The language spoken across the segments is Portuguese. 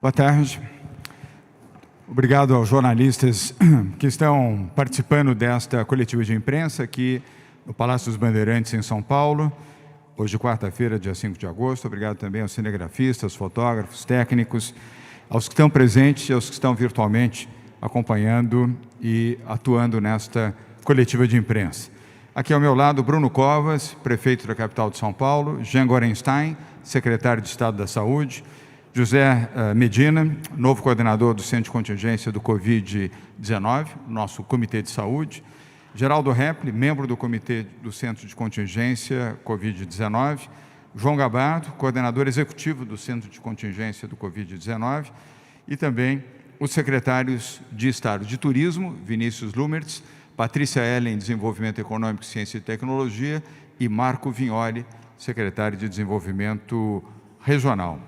Boa tarde. Obrigado aos jornalistas que estão participando desta coletiva de imprensa aqui no Palácio dos Bandeirantes, em São Paulo, hoje, quarta-feira, dia 5 de agosto. Obrigado também aos cinegrafistas, fotógrafos, técnicos, aos que estão presentes e aos que estão virtualmente acompanhando e atuando nesta coletiva de imprensa. Aqui ao meu lado, Bruno Covas, prefeito da capital de São Paulo, Jean Gorenstein, secretário de Estado da Saúde, José Medina, novo coordenador do Centro de Contingência do Covid-19, nosso Comitê de Saúde, Geraldo Repli, membro do Comitê do Centro de Contingência Covid-19, João Gabardo, coordenador executivo do Centro de Contingência do Covid-19, e também os secretários de Estado de Turismo, Vinícius Lumertz, Patrícia Ellen, Desenvolvimento Econômico, Ciência e Tecnologia, e Marco Vignoli, secretário de Desenvolvimento Regional.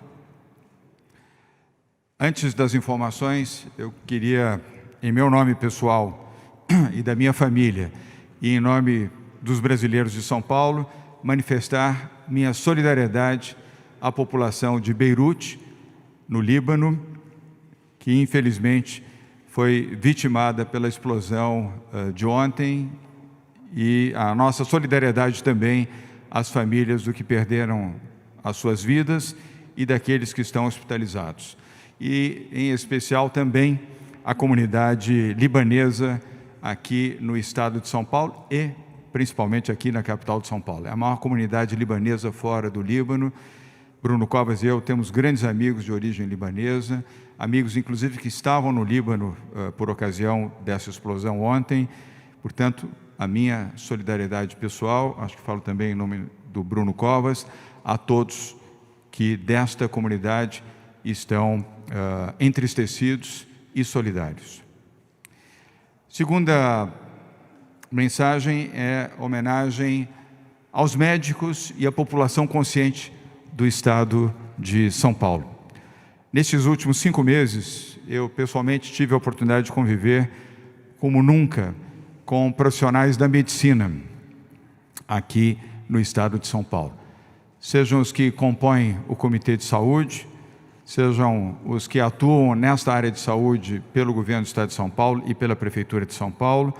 Antes das informações, eu queria, em meu nome pessoal e da minha família, e em nome dos brasileiros de São Paulo, manifestar minha solidariedade à população de Beirute, no Líbano, que infelizmente foi vitimada pela explosão de ontem, e a nossa solidariedade também às famílias do que perderam as suas vidas e daqueles que estão hospitalizados. E, em especial, também a comunidade libanesa aqui no estado de São Paulo e, principalmente, aqui na capital de São Paulo. É a maior comunidade libanesa fora do Líbano. Bruno Covas e eu temos grandes amigos de origem libanesa, amigos, inclusive, que estavam no Líbano por ocasião dessa explosão ontem. Portanto, a minha solidariedade pessoal, acho que falo também em nome do Bruno Covas, a todos que desta comunidade estão entristecidos e solidários. Segunda mensagem é homenagem aos médicos e à população consciente do estado de São Paulo. Nestes últimos 5 meses, eu pessoalmente tive a oportunidade de conviver como nunca com profissionais da medicina aqui no estado de São Paulo. Sejam os que compõem o Comitê de Saúde, sejam os que atuam nesta área de saúde pelo governo do estado de São Paulo e pela Prefeitura de São Paulo,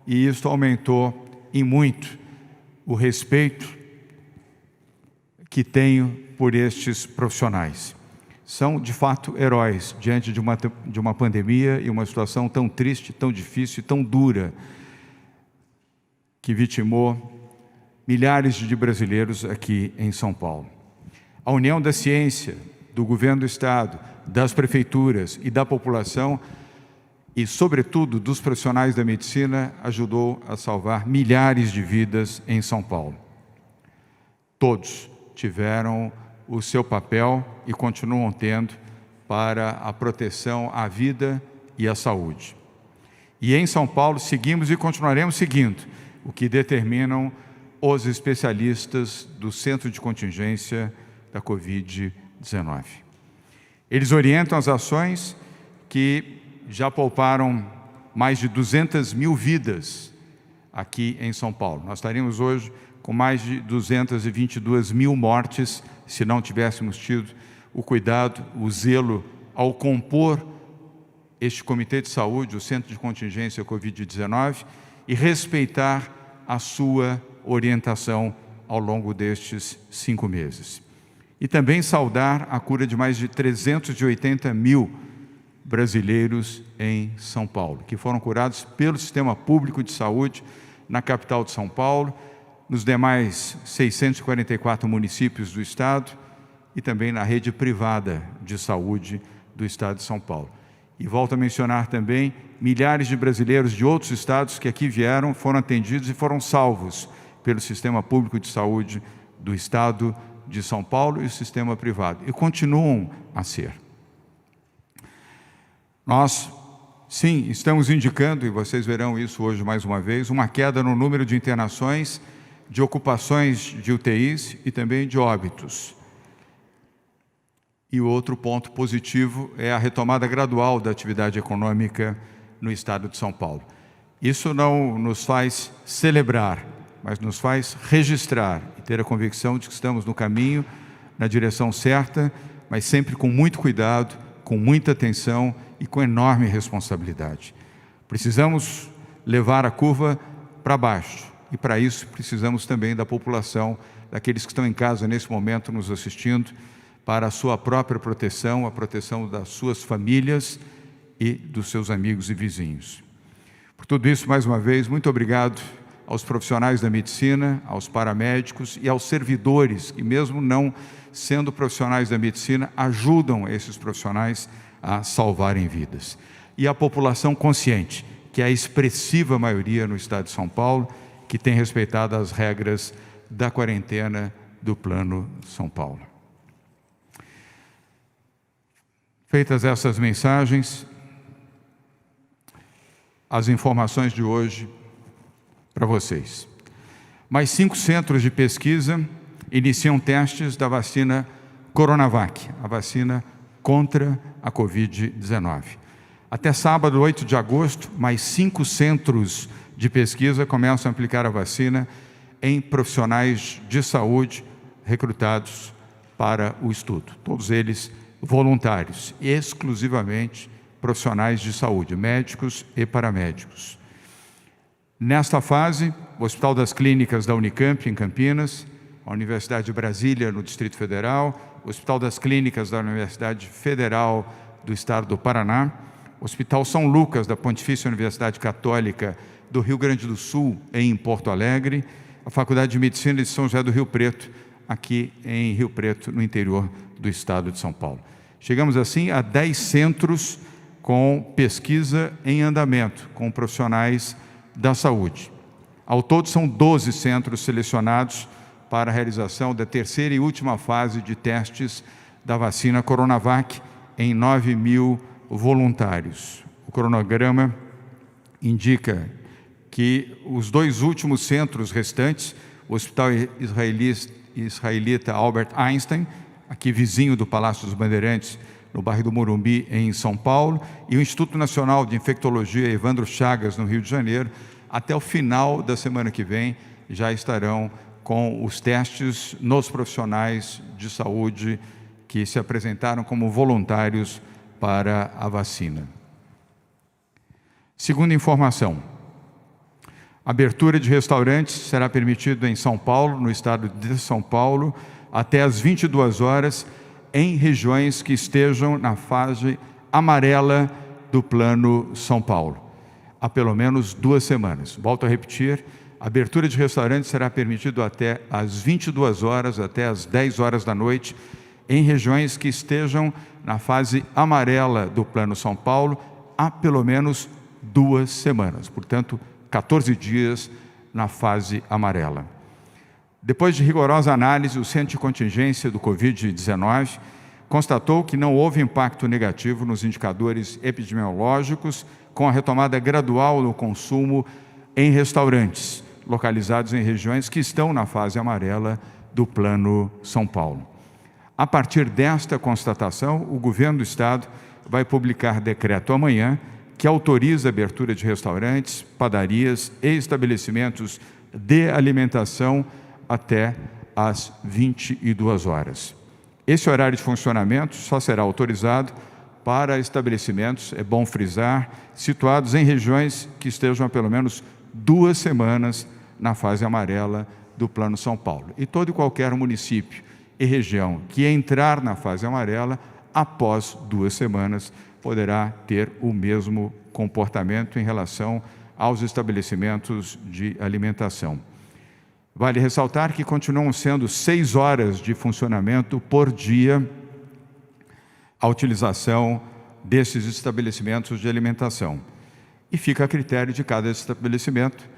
e isso aumentou em muito o respeito que tenho por estes profissionais. São, de fato, heróis diante de uma pandemia e uma situação tão triste, tão difícil e tão dura, que vitimou milhares de brasileiros aqui em São Paulo. A união da ciência, do governo do estado, das prefeituras e da população, e, sobretudo, dos profissionais da medicina, ajudou a salvar milhares de vidas em São Paulo. Todos tiveram o seu papel e continuam tendo para a proteção à vida e à saúde. E em São Paulo seguimos e continuaremos seguindo o que determinam os especialistas do Centro de Contingência da Covid-19. Eles orientam as ações que já pouparam mais de 200 mil vidas aqui em São Paulo. Nós estaríamos hoje com mais de 222 mil mortes se não tivéssemos tido o cuidado, o zelo ao compor este Comitê de Saúde, o Centro de Contingência Covid-19, e respeitar a sua orientação ao longo destes 5 meses. E também saudar a cura de mais de 380 mil brasileiros em São Paulo, que foram curados pelo Sistema Público de Saúde na capital de São Paulo, nos demais 644 municípios do estado e também na rede privada de saúde do estado de São Paulo. E volto a mencionar também milhares de brasileiros de outros estados que aqui vieram, foram atendidos e foram salvos pelo Sistema Público de Saúde do estado de São Paulo e o sistema privado, e continuam a ser. Nós, sim, estamos indicando, e vocês verão isso hoje mais uma vez, uma queda no número de internações, de ocupações de UTIs e também de óbitos. E o outro ponto positivo é a retomada gradual da atividade econômica no estado de São Paulo. Isso não nos faz celebrar, mas nos faz registrar e ter a convicção de que estamos no caminho, na direção certa, mas sempre com muito cuidado, com muita atenção e com enorme responsabilidade. Precisamos levar a curva para baixo e, para isso, precisamos também da população, daqueles que estão em casa nesse momento nos assistindo, para a sua própria proteção, a proteção das suas famílias e dos seus amigos e vizinhos. Por tudo isso, mais uma vez, muito obrigado aos profissionais da medicina, aos paramédicos e aos servidores que, mesmo não sendo profissionais da medicina, ajudam esses profissionais a salvarem vidas. E a população consciente, que é a expressiva maioria no estado de São Paulo, que tem respeitado as regras da quarentena do Plano São Paulo. Feitas essas mensagens, as informações de hoje para vocês. Mais 5 centros de pesquisa iniciam testes da vacina Coronavac, a vacina contra a Covid-19. Até sábado, 8 de agosto, mais 5 centros de pesquisa começam a aplicar a vacina em profissionais de saúde recrutados para o estudo. Todos eles voluntários, exclusivamente profissionais de saúde, médicos e paramédicos. Nesta fase, o Hospital das Clínicas da Unicamp, em Campinas, a Universidade de Brasília, no Distrito Federal, o Hospital das Clínicas da Universidade Federal do Estado do Paraná, o Hospital São Lucas, da Pontifícia Universidade Católica do Rio Grande do Sul, em Porto Alegre, a Faculdade de Medicina de São José do Rio Preto, aqui em Rio Preto, no interior do estado de São Paulo. Chegamos assim a 10 centros com pesquisa em andamento, com profissionais da saúde. Ao todo, são 12 centros selecionados para a realização da terceira e última fase de testes da vacina Coronavac em 9.000 voluntários. O cronograma indica que os 2 últimos centros restantes, o Hospital Israelita Albert Einstein, aqui vizinho do Palácio dos Bandeirantes, no bairro do Morumbi, em São Paulo, e o Instituto Nacional de Infectologia Evandro Chagas, no Rio de Janeiro, até o final da semana que vem, já estarão com os testes nos profissionais de saúde que se apresentaram como voluntários para a vacina. Segunda informação, a abertura de restaurantes será permitida em São Paulo, no estado de São Paulo, até às 22 horas, em regiões que estejam na fase amarela do Plano São Paulo, há pelo menos 2 semanas. Volto a repetir, a abertura de restaurantes será permitida até às 22 horas, até às 10 horas da noite, em regiões que estejam na fase amarela do Plano São Paulo, há pelo menos 2 semanas, portanto, 14 dias na fase amarela. Depois de rigorosa análise, o Centro de Contingência do Covid-19 constatou que não houve impacto negativo nos indicadores epidemiológicos com a retomada gradual do consumo em restaurantes, localizados em regiões que estão na fase amarela do Plano São Paulo. A partir desta constatação, o governo do estado vai publicar decreto amanhã que autoriza a abertura de restaurantes, padarias e estabelecimentos de alimentação até às 22 horas. Esse horário de funcionamento só será autorizado para estabelecimentos, é bom frisar, situados em regiões que estejam há pelo menos 2 semanas na fase amarela do Plano São Paulo. E todo e qualquer município e região que entrar na fase amarela, após 2 semanas, poderá ter o mesmo comportamento em relação aos estabelecimentos de alimentação. Vale ressaltar que continuam sendo 6 horas de funcionamento por dia a utilização desses estabelecimentos de alimentação. E fica a critério de cada estabelecimento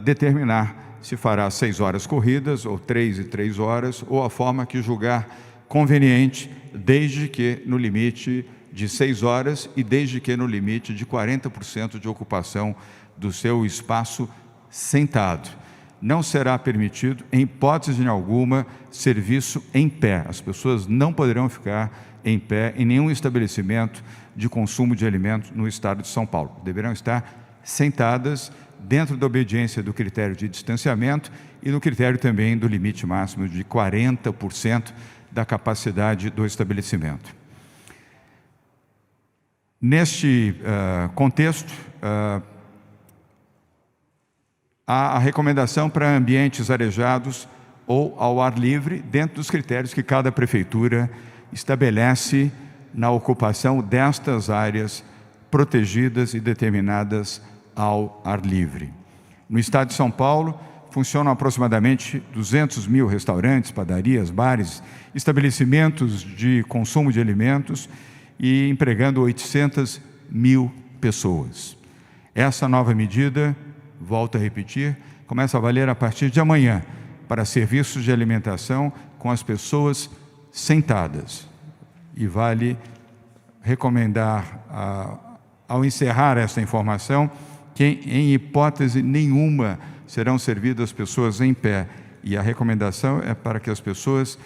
determinar se fará 6 horas corridas, ou 3 e 3 horas, ou a forma que julgar conveniente, desde que no limite de 6 horas e desde que no limite de 40% de ocupação do seu espaço sentado. Não será permitido, em hipótese alguma, serviço em pé. As pessoas não poderão ficar em pé em nenhum estabelecimento de consumo de alimentos no estado de São Paulo. Deverão estar sentadas dentro da obediência do critério de distanciamento e no critério também do limite máximo de 40% da capacidade do estabelecimento. Neste contexto, há a recomendação para ambientes arejados ou ao ar livre, dentro dos critérios que cada prefeitura estabelece na ocupação destas áreas protegidas e determinadas ao ar livre. No estado de São Paulo, funcionam aproximadamente 200 mil restaurantes, padarias, bares, estabelecimentos de consumo de alimentos e empregando 800 mil pessoas. Essa nova medida, volto a repetir, começa a valer a partir de amanhã para serviços de alimentação com as pessoas sentadas. E vale recomendar, ao encerrar esta informação, que em hipótese nenhuma serão servidas pessoas em pé. E a recomendação é para que as pessoas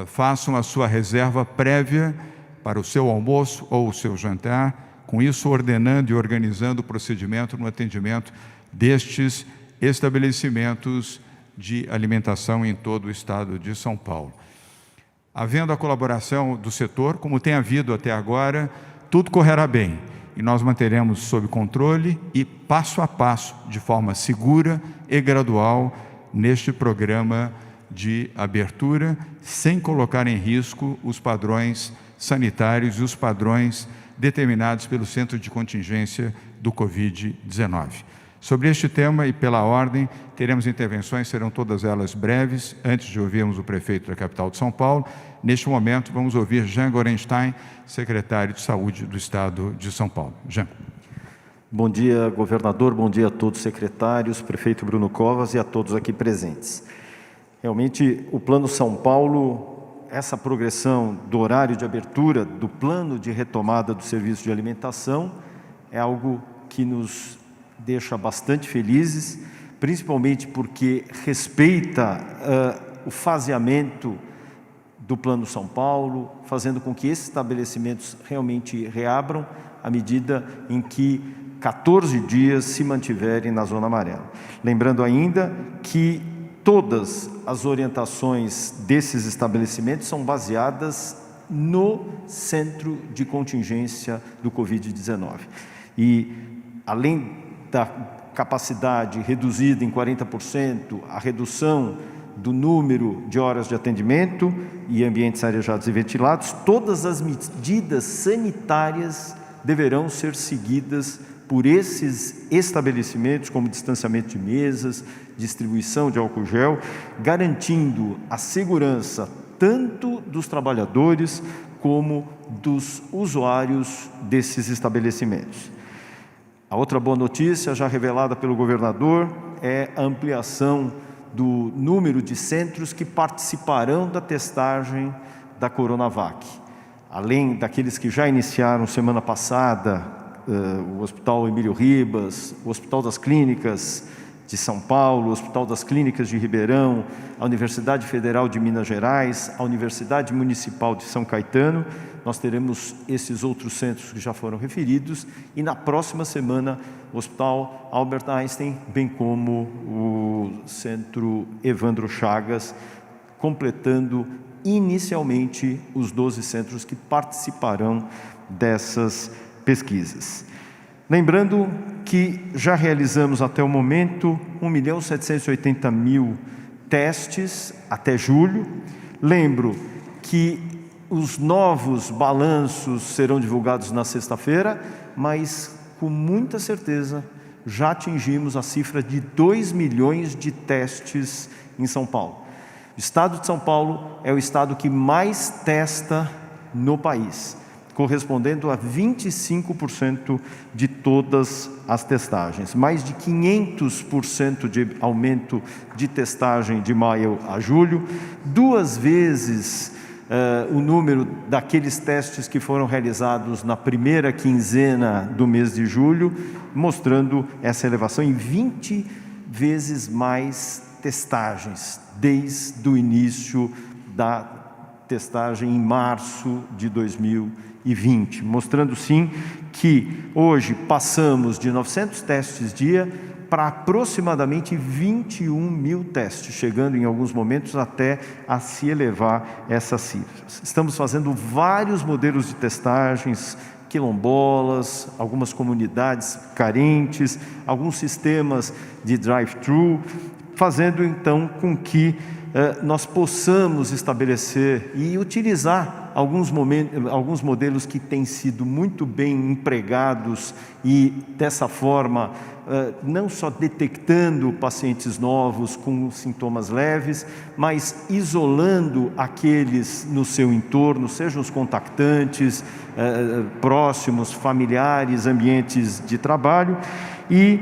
façam a sua reserva prévia para o seu almoço ou o seu jantar, com isso ordenando e organizando o procedimento no atendimento destes estabelecimentos de alimentação em todo o estado de São Paulo. Havendo a colaboração do setor, como tem havido até agora, tudo correrá bem e nós manteremos sob controle e passo a passo, de forma segura e gradual, neste programa de abertura, sem colocar em risco os padrões sanitários e os padrões determinados pelo Centro de Contingência do Covid-19. Sobre este tema e pela ordem, teremos intervenções, serão todas elas breves, antes de ouvirmos o prefeito da capital de São Paulo. Neste momento, vamos ouvir Jean Gorenstein, secretário de Saúde do Estado de São Paulo. Jean. Bom dia, governador, bom dia a todos os secretários, prefeito Bruno Covas e a todos aqui presentes. Realmente, o Plano São Paulo, essa progressão do horário de abertura, do plano de retomada do serviço de alimentação, é algo que nos deixa bastante felizes, principalmente porque respeita o faseamento do Plano São Paulo, fazendo com que esses estabelecimentos realmente reabram à medida em que 14 dias se mantiverem na zona amarela. Lembrando ainda que todas as orientações desses estabelecimentos são baseadas no Centro de Contingência do Covid-19. E, além da capacidade reduzida em 40%, a redução do número de horas de atendimento e ambientes arejados e ventilados, todas as medidas sanitárias deverão ser seguidas por esses estabelecimentos, como distanciamento de mesas, distribuição de álcool gel, garantindo a segurança tanto dos trabalhadores como dos usuários desses estabelecimentos. A outra boa notícia, já revelada pelo governador, é a ampliação do número de centros que participarão da testagem da Coronavac. Além daqueles que já iniciaram semana passada, o Hospital Emílio Ribas, o Hospital das Clínicas de São Paulo, o Hospital das Clínicas de Ribeirão, a Universidade Federal de Minas Gerais, a Universidade Municipal de São Caetano, nós teremos esses outros centros que já foram referidos e na próxima semana o Hospital Albert Einstein, bem como o Centro Evandro Chagas, completando inicialmente os 12 centros que participarão dessas pesquisas. Lembrando que já realizamos até o momento 1.780.000 testes até julho. Lembro que os novos balanços serão divulgados na sexta-feira, mas com muita certeza já atingimos a cifra de 2 milhões de testes em São Paulo. O estado de São Paulo é o estado que mais testa no país, correspondendo a 25% de todas as testagens. Mais de 500% de aumento de testagem de maio a julho, 2 vezes o número daqueles testes que foram realizados na primeira quinzena do mês de julho, mostrando essa elevação em 20 vezes mais testagens, desde o início da testagem em março de 2020, mostrando sim que hoje passamos de 900 testes dia para aproximadamente 21.000 testes, chegando em alguns momentos até a se elevar essas cifras. Estamos fazendo vários modelos de testagens quilombolas, algumas comunidades carentes, alguns sistemas de drive-thru, fazendo então com que nós possamos estabelecer e utilizar alguns modelos que têm sido muito bem empregados e dessa forma não só detectando pacientes novos com sintomas leves, mas isolando aqueles no seu entorno, sejam os contactantes, próximos, familiares, ambientes de trabalho. E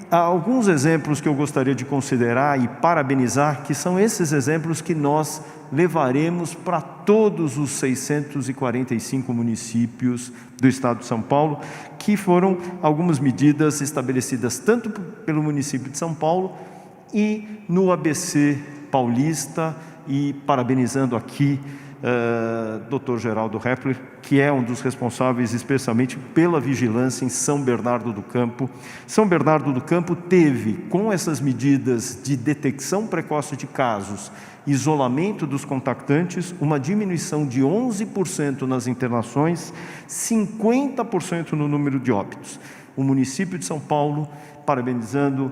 há alguns exemplos que eu gostaria de considerar e parabenizar, que são esses exemplos que nós levaremos para todos os 645 municípios do estado de São Paulo, que foram algumas medidas estabelecidas tanto pelo município de São Paulo e no ABC paulista, e parabenizando aqui Dr. Geraldo Hepler, que é um dos responsáveis especialmente pela vigilância em São Bernardo do Campo. São Bernardo do Campo teve, com essas medidas de detecção precoce de casos, isolamento dos contactantes, uma diminuição de 11% nas internações, 50% no número de óbitos. O município de São Paulo, parabenizando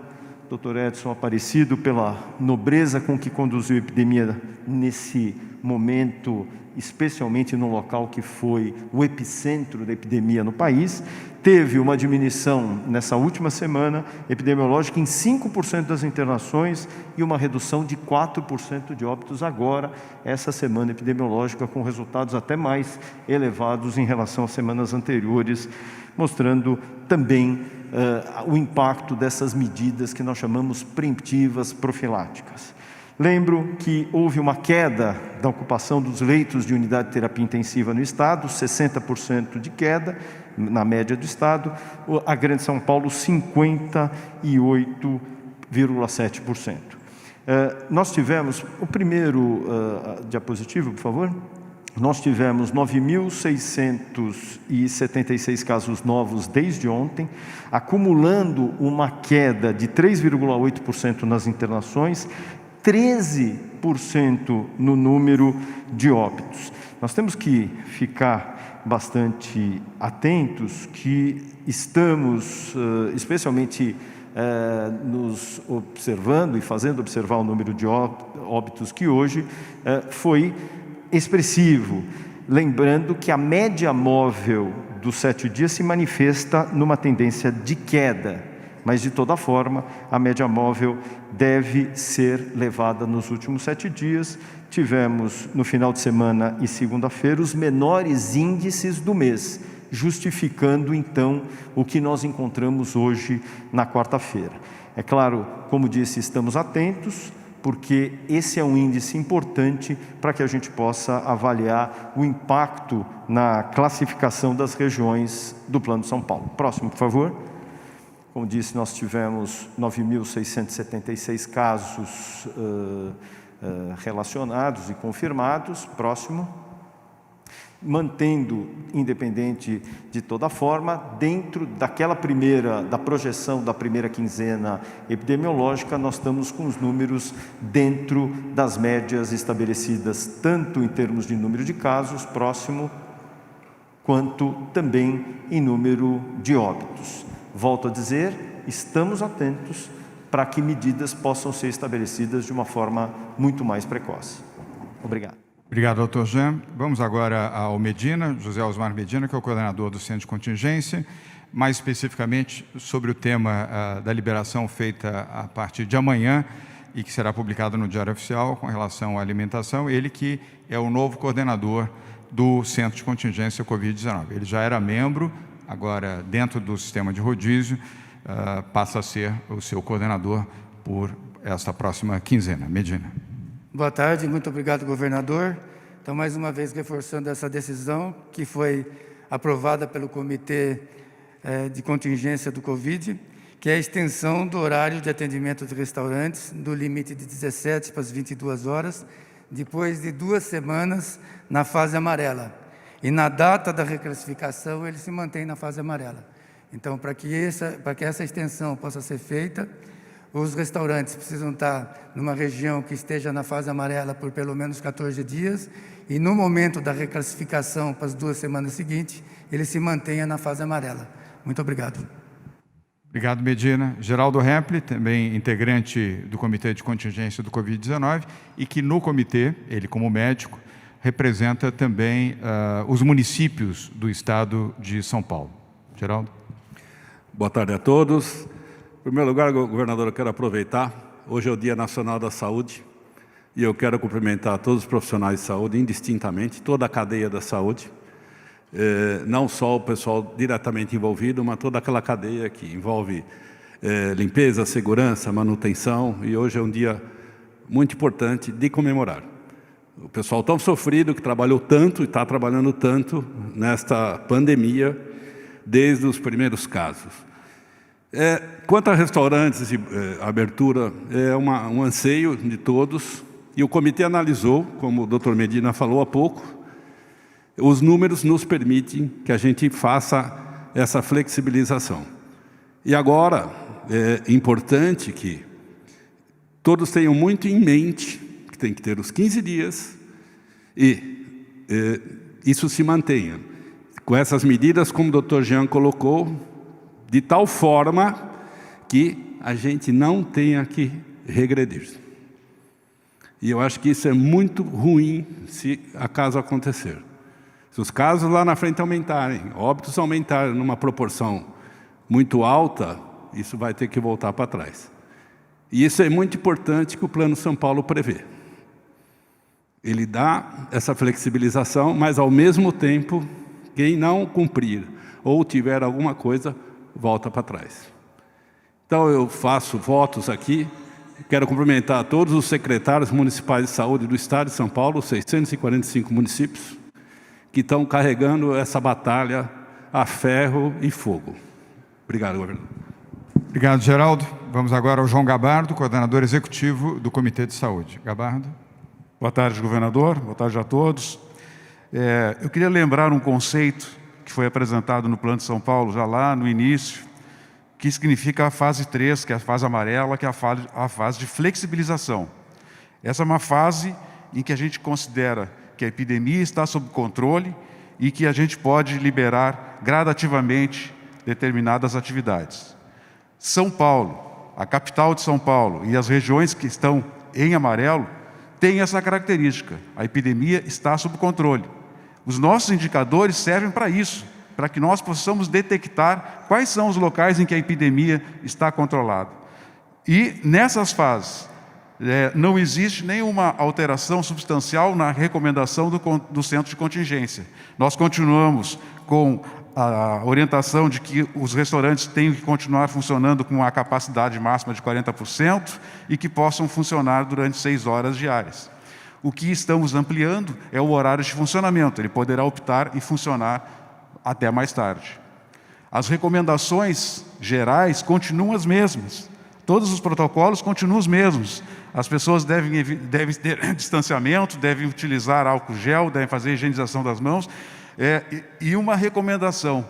Dr. Edson Aparecido pela nobreza com que conduziu a epidemia nesse momento, especialmente no local que foi o epicentro da epidemia no país, teve uma diminuição nessa última semana epidemiológica em 5% das internações e uma redução de 4% de óbitos agora, essa semana epidemiológica, com resultados até mais elevados em relação às semanas anteriores, mostrando também o impacto dessas medidas que nós chamamos preemptivas profiláticas. Lembro que houve uma queda da ocupação dos leitos de unidade de terapia intensiva no estado, 60% de queda na média do estado, a Grande São Paulo 58,7%. Nós tivemos, o primeiro diapositivo, por favor. Nós tivemos 9.676 casos novos desde ontem, acumulando uma queda de 3,8% nas internações, 13% no número de óbitos. Nós temos que ficar bastante atentos que estamos, especialmente nos observando e fazendo observar o número de óbitos que hoje foi expressivo, lembrando que a média móvel dos 7 dias se manifesta numa tendência de queda, mas de toda forma a média móvel deve ser levada nos últimos 7 dias. Tivemos no final de semana e segunda-feira os menores índices do mês, justificando então o que nós encontramos hoje na quarta-feira. É claro, como disse, estamos atentos, porque esse é um índice importante para que a gente possa avaliar o impacto na classificação das regiões do Plano de São Paulo. Próximo, por favor. Como disse, nós tivemos 9.676 casos relacionados e confirmados. Próximo. Mantendo, independente de toda forma, dentro da projeção da primeira quinzena epidemiológica, nós estamos com os números dentro das médias estabelecidas, tanto em termos de número de casos, próximo, quanto também em número de óbitos. Volto a dizer, estamos atentos para que medidas possam ser estabelecidas de uma forma muito mais precoce. Obrigado. Obrigado, doutor Jean. Vamos agora ao Medina, José Osmar Medina, que é o coordenador do Centro de Contingência, mais especificamente sobre o tema da liberação feita a partir de amanhã e que será publicado no Diário Oficial com relação à alimentação. Ele que é o novo coordenador do Centro de Contingência Covid-19. Ele já era membro, agora dentro do sistema de rodízio, passa a ser o seu coordenador por esta próxima quinzena. Medina. Boa tarde, muito obrigado, governador. Então, mais uma vez, reforçando essa decisão que foi aprovada pelo Comitê de Contingência do Covid, que é a extensão do horário de atendimento de restaurantes, do limite de 17 para as 22 horas, depois de 2 semanas na fase amarela. E na data da reclassificação, ele se mantém na fase amarela. Então, para que essa extensão possa ser feita, Os restaurantes precisam estar numa região que esteja na fase amarela por pelo menos 14 dias e no momento da reclassificação para as 2 semanas seguintes, ele se mantenha na fase amarela. Muito obrigado. Obrigado, Medina. Geraldo Repli, também integrante do Comitê de Contingência do Covid-19 e que no comitê, ele como médico, representa também os municípios do estado de São Paulo. Geraldo. Boa tarde a todos. Em primeiro lugar, governador, eu quero aproveitar. Hoje é o Dia Nacional da Saúde e eu quero cumprimentar todos os profissionais de saúde, indistintamente, toda a cadeia da saúde. Não só o pessoal diretamente envolvido, mas toda aquela cadeia que envolve limpeza, segurança, manutenção. E hoje é um dia muito importante de comemorar. O pessoal tão sofrido, que trabalhou tanto e está trabalhando tanto nesta pandemia, desde os primeiros casos. Quanto a restaurantes e abertura, é um anseio de todos, e o comitê analisou, como o doutor Medina falou há pouco, os números nos permitem que a gente faça essa flexibilização. E agora, é importante que todos tenham muito em mente que tem que ter os 15 dias e isso se mantenha. Com essas medidas, como o doutor Jean colocou, de tal forma que a gente não tenha que regredir. E eu acho que isso é muito ruim se acaso acontecer. Se os casos lá na frente aumentarem, óbitos aumentarem numa proporção muito alta, isso vai ter que voltar para trás. E isso é muito importante que o Plano São Paulo prevê. Ele dá essa flexibilização, mas ao mesmo tempo, quem não cumprir ou tiver alguma coisa, volta para trás. Então eu faço votos aqui, quero cumprimentar todos os secretários municipais de saúde do estado de São Paulo, 645 municípios, que estão carregando essa batalha a ferro e fogo. Obrigado, governador. Obrigado, Geraldo. Vamos agora ao João Gabardo, coordenador executivo do Comitê de Saúde. Gabardo. Boa tarde, governador. Boa tarde a todos. Eu queria lembrar um conceito que foi apresentado no Plano de São Paulo, já lá no início, que significa a fase 3, que é a fase amarela, que é a fase de flexibilização. Essa é uma fase em que a gente considera que a epidemia está sob controle e que a gente pode liberar gradativamente determinadas atividades. São Paulo, a capital de São Paulo e as regiões que estão em amarelo têm essa característica. A epidemia está sob controle. Os nossos indicadores servem para isso, para que nós possamos detectar quais são os locais em que a epidemia está controlada. E nessas fases, não existe nenhuma alteração substancial na recomendação do centro de contingência. Nós continuamos com a orientação de que os restaurantes têm que continuar funcionando com a capacidade máxima de 40% e que possam funcionar durante 6 horas diárias. O que estamos ampliando é o horário de funcionamento. Ele poderá optar em funcionar até mais tarde. As recomendações gerais continuam as mesmas. Todos os protocolos continuam os mesmos. As pessoas devem ter distanciamento, devem utilizar álcool gel, devem fazer higienização das mãos. E uma recomendação: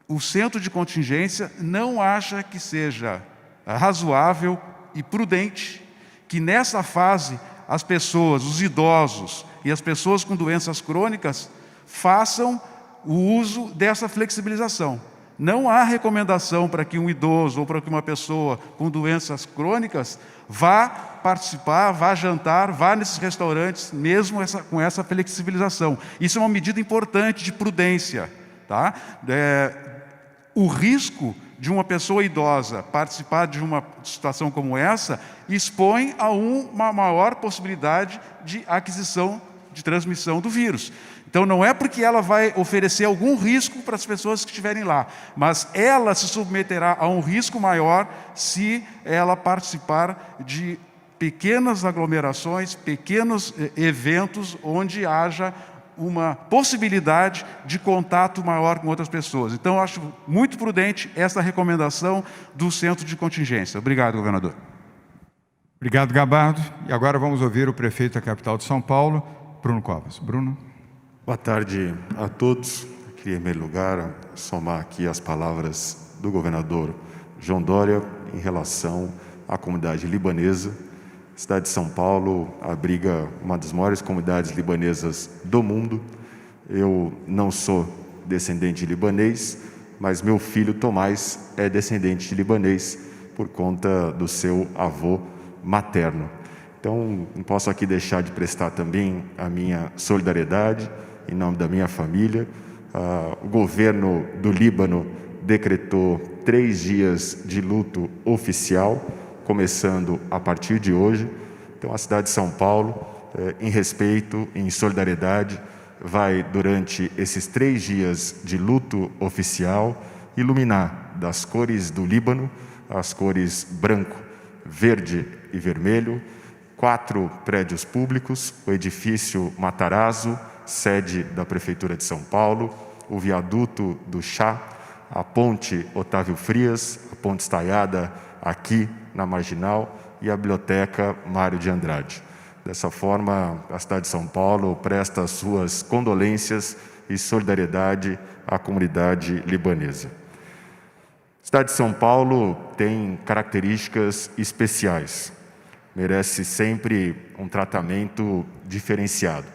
o centro de contingência não acha que seja razoável e prudente que nessa fase as pessoas, os idosos e as pessoas com doenças crônicas façam o uso dessa flexibilização. Não há recomendação para que um idoso ou para que uma pessoa com doenças crônicas vá participar, vá jantar, vá nesses restaurantes, mesmo com essa flexibilização. Isso é uma medida importante de prudência. Tá? O risco de uma pessoa idosa participar de uma situação como essa expõe a uma maior possibilidade de aquisição, de transmissão do vírus. Então, não é porque ela vai oferecer algum risco para as pessoas que estiverem lá, mas ela se submeterá a um risco maior se ela participar de pequenas aglomerações, pequenos eventos onde haja uma possibilidade de contato maior com outras pessoas. Então, eu acho muito prudente essa recomendação do centro de contingência. Obrigado, governador. Obrigado, Gabardo. E agora vamos ouvir o prefeito da capital de São Paulo, Bruno Covas. Bruno. Boa tarde a todos. Queria, em primeiro lugar, somar aqui as palavras do governador João Dória em relação a comunidade libanesa. A cidade de São Paulo abriga uma das maiores comunidades libanesas do mundo. Eu não sou descendente de libanês, mas meu filho Tomás é descendente de libanês por conta do seu avô materno. Então, não posso aqui deixar de prestar também a minha solidariedade em nome da minha família. O governo do Líbano decretou 3 dias de luto oficial, começando a partir de hoje. Então, a cidade de São Paulo, em respeito, em solidariedade, vai, durante esses 3 dias de luto oficial, iluminar das cores do Líbano, as cores branco, verde e vermelho, 4 prédios públicos: o edifício Matarazzo, sede da Prefeitura de São Paulo, o viaduto do Chá, a ponte Otávio Frias, a ponte estaiada aqui na Marginal, e a biblioteca Mário de Andrade. Dessa forma, a cidade de São Paulo presta as suas condolências e solidariedade à comunidade libanesa. A cidade de São Paulo tem características especiais, merece sempre um tratamento diferenciado.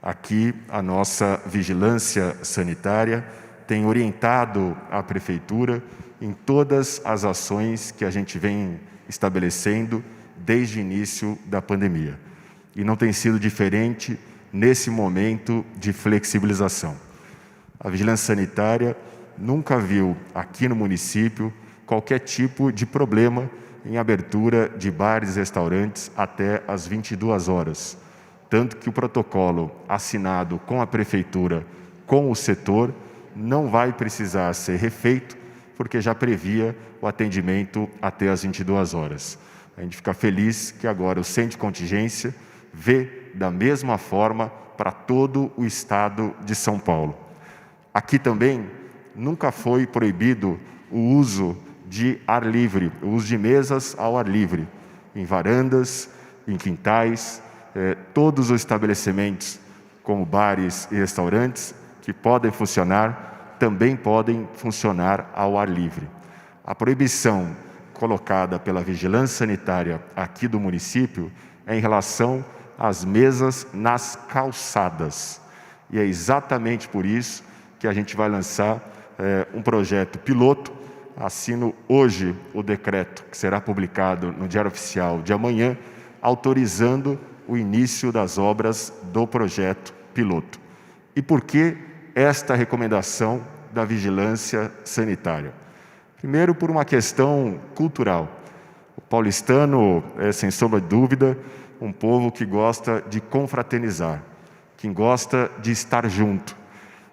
Aqui, a nossa vigilância sanitária tem orientado a Prefeitura em todas as ações que a gente vem estabelecendo desde o início da pandemia. E não tem sido diferente nesse momento de flexibilização. A vigilância sanitária nunca viu aqui no município qualquer tipo de problema em abertura de bares e restaurantes até às 22 horas. Tanto que o protocolo assinado com a Prefeitura, com o setor, não vai precisar ser refeito, porque já previa o atendimento até às 22 horas. A gente fica feliz que agora o Centro de Contingência vê da mesma forma para todo o estado de São Paulo. Aqui também nunca foi proibido o uso de ar livre, o uso de mesas ao ar livre, em varandas, em quintais, todos os estabelecimentos, como bares e restaurantes, que podem funcionar, também podem funcionar ao ar livre. A proibição colocada pela vigilância sanitária aqui do município é em relação às mesas nas calçadas. E é exatamente por isso que a gente vai lançar um projeto piloto. Assino hoje o decreto que será publicado no Diário Oficial de amanhã, autorizando o início das obras do projeto piloto. E por que esta recomendação da vigilância sanitária? Primeiro, por uma questão cultural. O paulistano é, sem sombra de dúvida, um povo que gosta de confraternizar, que gosta de estar junto.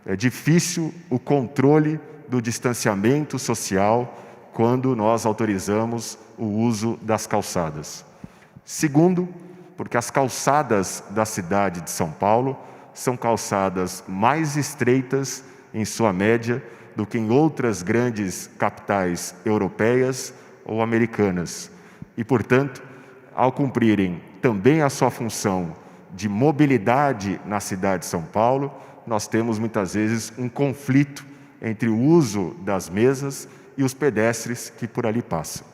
É difícil o controle do distanciamento social quando nós autorizamos o uso das calçadas. Segundo, porque as calçadas da cidade de São Paulo são calçadas mais estreitas, em sua média, do que em outras grandes capitais europeias ou americanas. E, portanto, ao cumprirem também a sua função de mobilidade na cidade de São Paulo, nós temos muitas vezes um conflito entre o uso das mesas e os pedestres que por ali passam.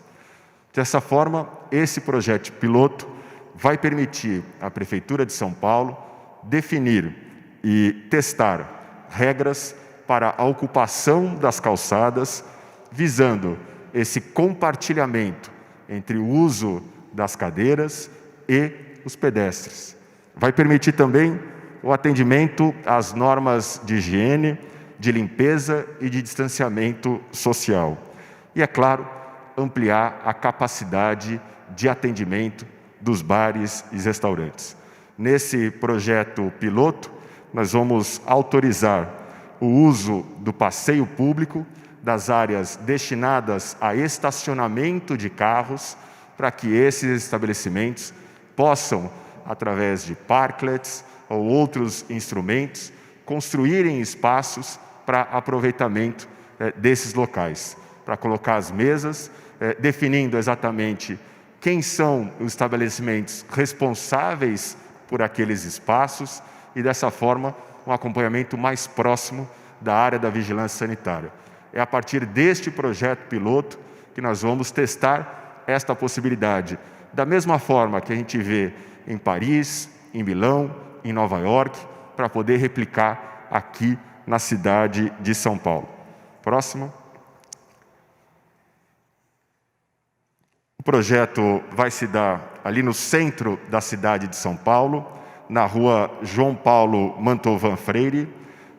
Dessa forma, esse projeto piloto vai permitir à Prefeitura de São Paulo definir e testar regras para a ocupação das calçadas, visando esse compartilhamento entre o uso das cadeiras e os pedestres. Vai permitir também o atendimento às normas de higiene, de limpeza e de distanciamento social. E, é claro, ampliar a capacidade de atendimento dos bares e restaurantes. Nesse projeto piloto, nós vamos autorizar o uso do passeio público, das áreas destinadas a estacionamento de carros, para que esses estabelecimentos possam, através de parklets ou outros instrumentos, construírem espaços para aproveitamento desses locais, para colocar as mesas, definindo exatamente quem são os estabelecimentos responsáveis por aqueles espaços e, dessa forma, um acompanhamento mais próximo da área da vigilância sanitária. É a partir deste projeto piloto que nós vamos testar esta possibilidade, da mesma forma que a gente vê em Paris, em Milão, em Nova York, para poder replicar aqui na cidade de São Paulo. Próximo. O projeto vai se dar ali no centro da cidade de São Paulo, na rua João Paulo Mantovan Freire,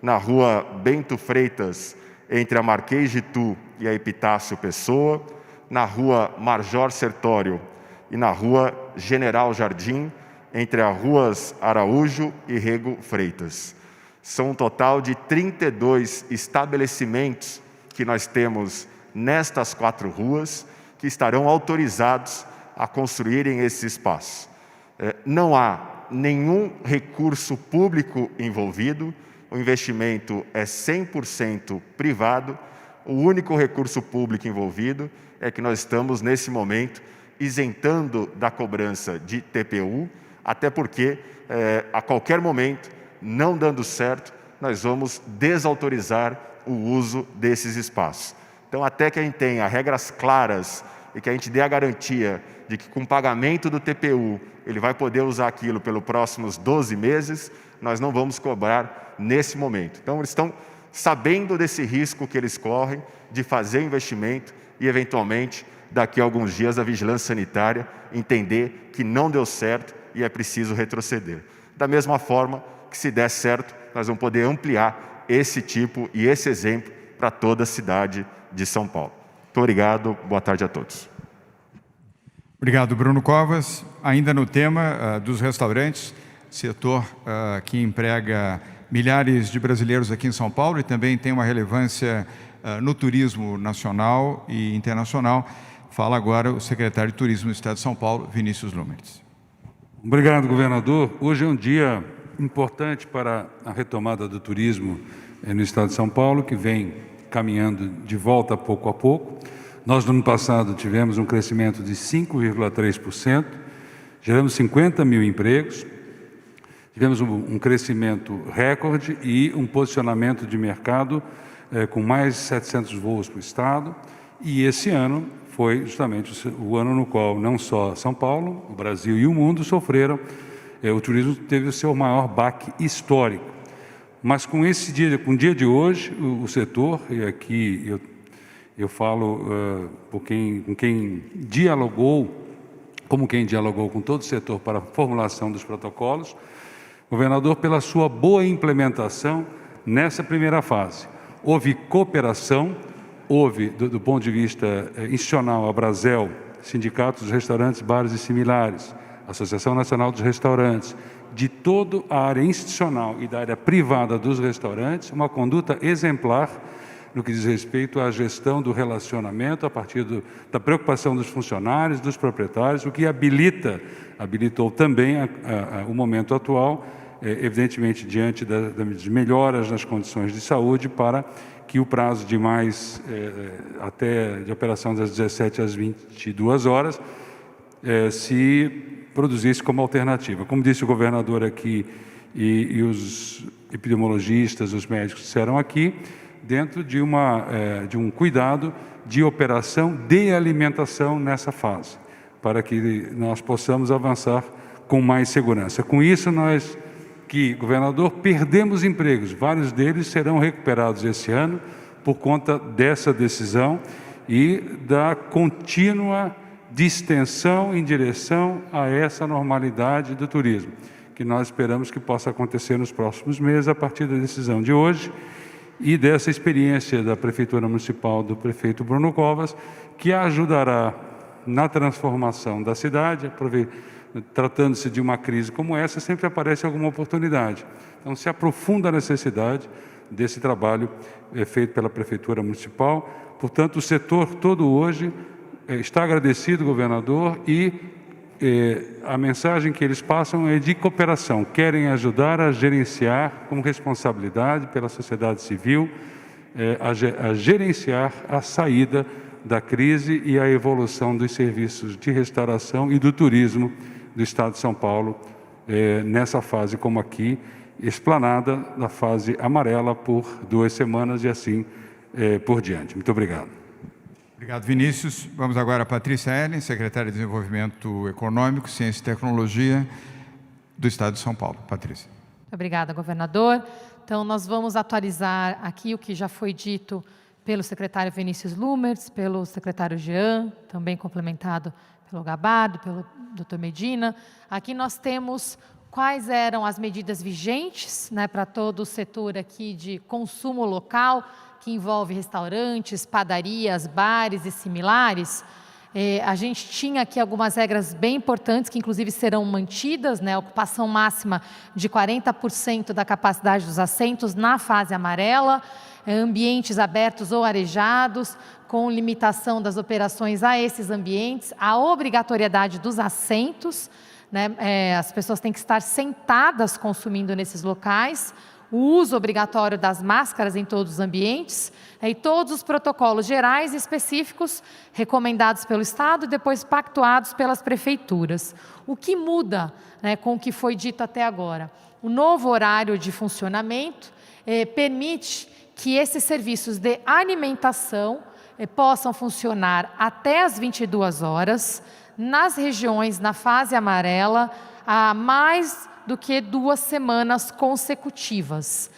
na rua Bento Freitas, entre a Marquês de Itu e a Epitácio Pessoa, na rua Major Sertório e na rua General Jardim, entre as ruas Araújo e Rego Freitas. São um total de 32 estabelecimentos que nós temos nestas 4 ruas, que estarão autorizados a construírem esse espaço. Não há nenhum recurso público envolvido, o investimento é 100% privado, o único recurso público envolvido é que nós estamos, nesse momento, isentando da cobrança de TPU, até porque, a qualquer momento, não dando certo, nós vamos desautorizar o uso desses espaços. Então, até que a gente tenha regras claras e que a gente dê a garantia de que, com o pagamento do TPU, ele vai poder usar aquilo pelos próximos 12 meses, nós não vamos cobrar nesse momento. Então, eles estão sabendo desse risco que eles correm de fazer investimento e, eventualmente, daqui a alguns dias, a vigilância sanitária entender que não deu certo e é preciso retroceder. Da mesma forma que, se der certo, nós vamos poder ampliar esse tipo e esse exemplo para toda a cidade de São Paulo. Muito obrigado, boa tarde a todos. Obrigado, Bruno Covas. Ainda no tema dos restaurantes, setor que emprega milhares de brasileiros aqui em São Paulo e também tem uma relevância no turismo nacional e internacional. Fala agora o secretário de Turismo do Estado de São Paulo, Vinícius Lumertz. Obrigado, governador. Hoje é um dia importante para a retomada do turismo no Estado de São Paulo, que vem caminhando de volta pouco a pouco. Nós, no ano passado, tivemos um crescimento de 5,3%, geramos 50 mil empregos, tivemos um crescimento recorde e um posicionamento de mercado com mais de 700 voos para o Estado. E esse ano foi justamente o ano no qual não só São Paulo, o Brasil e o mundo sofreram. O turismo teve o seu maior baque histórico. Mas com o dia de hoje, o setor, e aqui eu falo com quem dialogou, como quem dialogou com todo o setor para a formulação dos protocolos, governador, pela sua boa implementação nessa primeira fase. Houve cooperação, houve, do ponto de vista institucional, a Brasel, Sindicato dos Restaurantes, Bares e Similares, Associação Nacional dos Restaurantes, de toda a área institucional e da área privada dos restaurantes, uma conduta exemplar no que diz respeito à gestão do relacionamento a partir da preocupação dos funcionários, dos proprietários, o que habilitou também o momento atual, evidentemente diante das melhoras nas condições de saúde, para que o prazo de de operação das 17 às 22 horas se produzisse como alternativa. Como disse o governador aqui e os epidemiologistas, os médicos disseram aqui, dentro de um cuidado de operação de alimentação nessa fase, para que nós possamos avançar com mais segurança. Com isso, governador, perdemos empregos, vários deles serão recuperados esse ano por conta dessa decisão e da contínua distensão em direção a essa normalidade do turismo, que nós esperamos que possa acontecer nos próximos meses a partir da decisão de hoje e dessa experiência da Prefeitura Municipal do prefeito Bruno Covas, que ajudará na transformação da cidade. Tratando-se de uma crise como essa, sempre aparece alguma oportunidade. Então, se aprofunda a necessidade desse trabalho feito pela Prefeitura Municipal. Portanto, o setor todo hoje está agradecido, governador, e a mensagem que eles passam é de cooperação. Querem ajudar a gerenciar, como responsabilidade pela sociedade civil, a gerenciar a saída da crise e a evolução dos serviços de restauração e do turismo do Estado de São Paulo, nessa fase como aqui, explanada na fase amarela por 2 semanas e assim por diante. Muito obrigado. Obrigado, Vinícius. Vamos agora a Patrícia Ellen, secretária de Desenvolvimento Econômico, Ciência e Tecnologia do Estado de São Paulo. Patrícia. Obrigada, governador. Então, nós vamos atualizar aqui o que já foi dito pelo secretário Vinícius Lumers, pelo secretário Jean, também complementado pelo Gabardo, pelo Dr. Medina. Aqui nós temos quais eram as medidas vigentes, né, para todo o setor aqui de consumo local, que envolve restaurantes, padarias, bares e similares. A gente tinha aqui algumas regras bem importantes, que inclusive serão mantidas, né? A ocupação máxima de 40% da capacidade dos assentos na fase amarela, ambientes abertos ou arejados, com limitação das operações a esses ambientes, a obrigatoriedade dos assentos, né? As pessoas têm que estar sentadas consumindo nesses locais, o uso obrigatório das máscaras em todos os ambientes, e todos os protocolos gerais e específicos recomendados pelo Estado e depois pactuados pelas prefeituras. O que muda, né, com o que foi dito até agora? O novo horário de funcionamento permite que esses serviços de alimentação possam funcionar até as 22 horas, nas regiões na fase amarela, há mais do que 2 semanas consecutivas.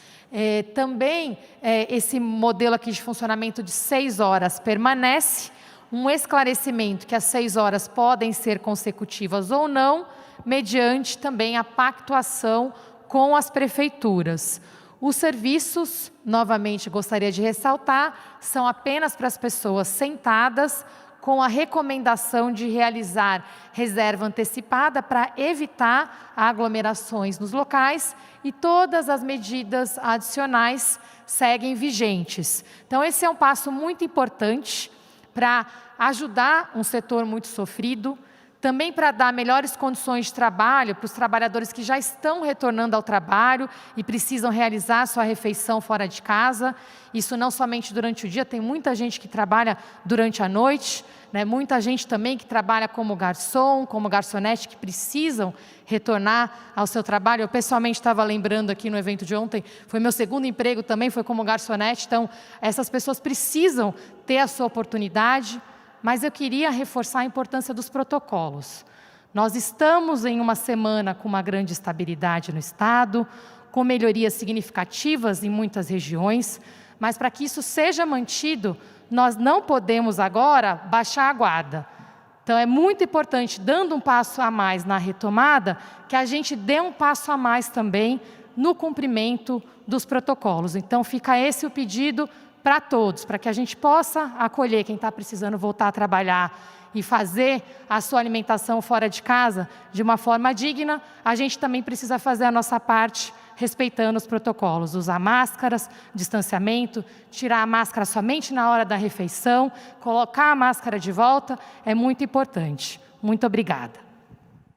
Também esse modelo aqui de funcionamento de 6 horas permanece, um esclarecimento que as 6 horas podem ser consecutivas ou não, mediante também a pactuação com as prefeituras. Os serviços, novamente gostaria de ressaltar, são apenas para as pessoas sentadas, com a recomendação de realizar reserva antecipada para evitar aglomerações nos locais, e todas as medidas adicionais seguem vigentes. Então, esse é um passo muito importante para ajudar um setor muito sofrido, também para dar melhores condições de trabalho para os trabalhadores que já estão retornando ao trabalho e precisam realizar sua refeição fora de casa. Isso não somente durante o dia, tem muita gente que trabalha durante a noite, né? Muita gente também que trabalha como garçom, como garçonete, que precisam retornar ao seu trabalho. Eu pessoalmente estava lembrando aqui no evento de ontem, foi meu segundo emprego também, foi como garçonete. Então, essas pessoas precisam ter a sua oportunidade. Mas eu queria reforçar a importância dos protocolos. Nós estamos em uma semana com uma grande estabilidade no Estado, com melhorias significativas em muitas regiões, mas para que isso seja mantido, nós não podemos agora baixar a guarda. Então é muito importante, dando um passo a mais na retomada, que a gente dê um passo a mais também no cumprimento dos protocolos. Então fica esse o pedido para todos, para que a gente possa acolher quem está precisando voltar a trabalhar e fazer a sua alimentação fora de casa de uma forma digna. A gente também precisa fazer a nossa parte respeitando os protocolos, usar máscaras, distanciamento, tirar a máscara somente na hora da refeição, colocar a máscara de volta, é muito importante. Muito obrigada.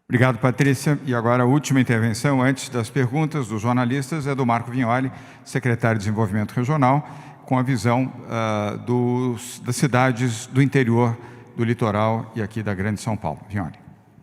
Obrigado, Patrícia. E agora a última intervenção, antes das perguntas dos jornalistas, é do Marco Vignoli, secretário de Desenvolvimento Regional, com a visão das cidades do interior, do litoral e aqui da Grande São Paulo. Vignoli.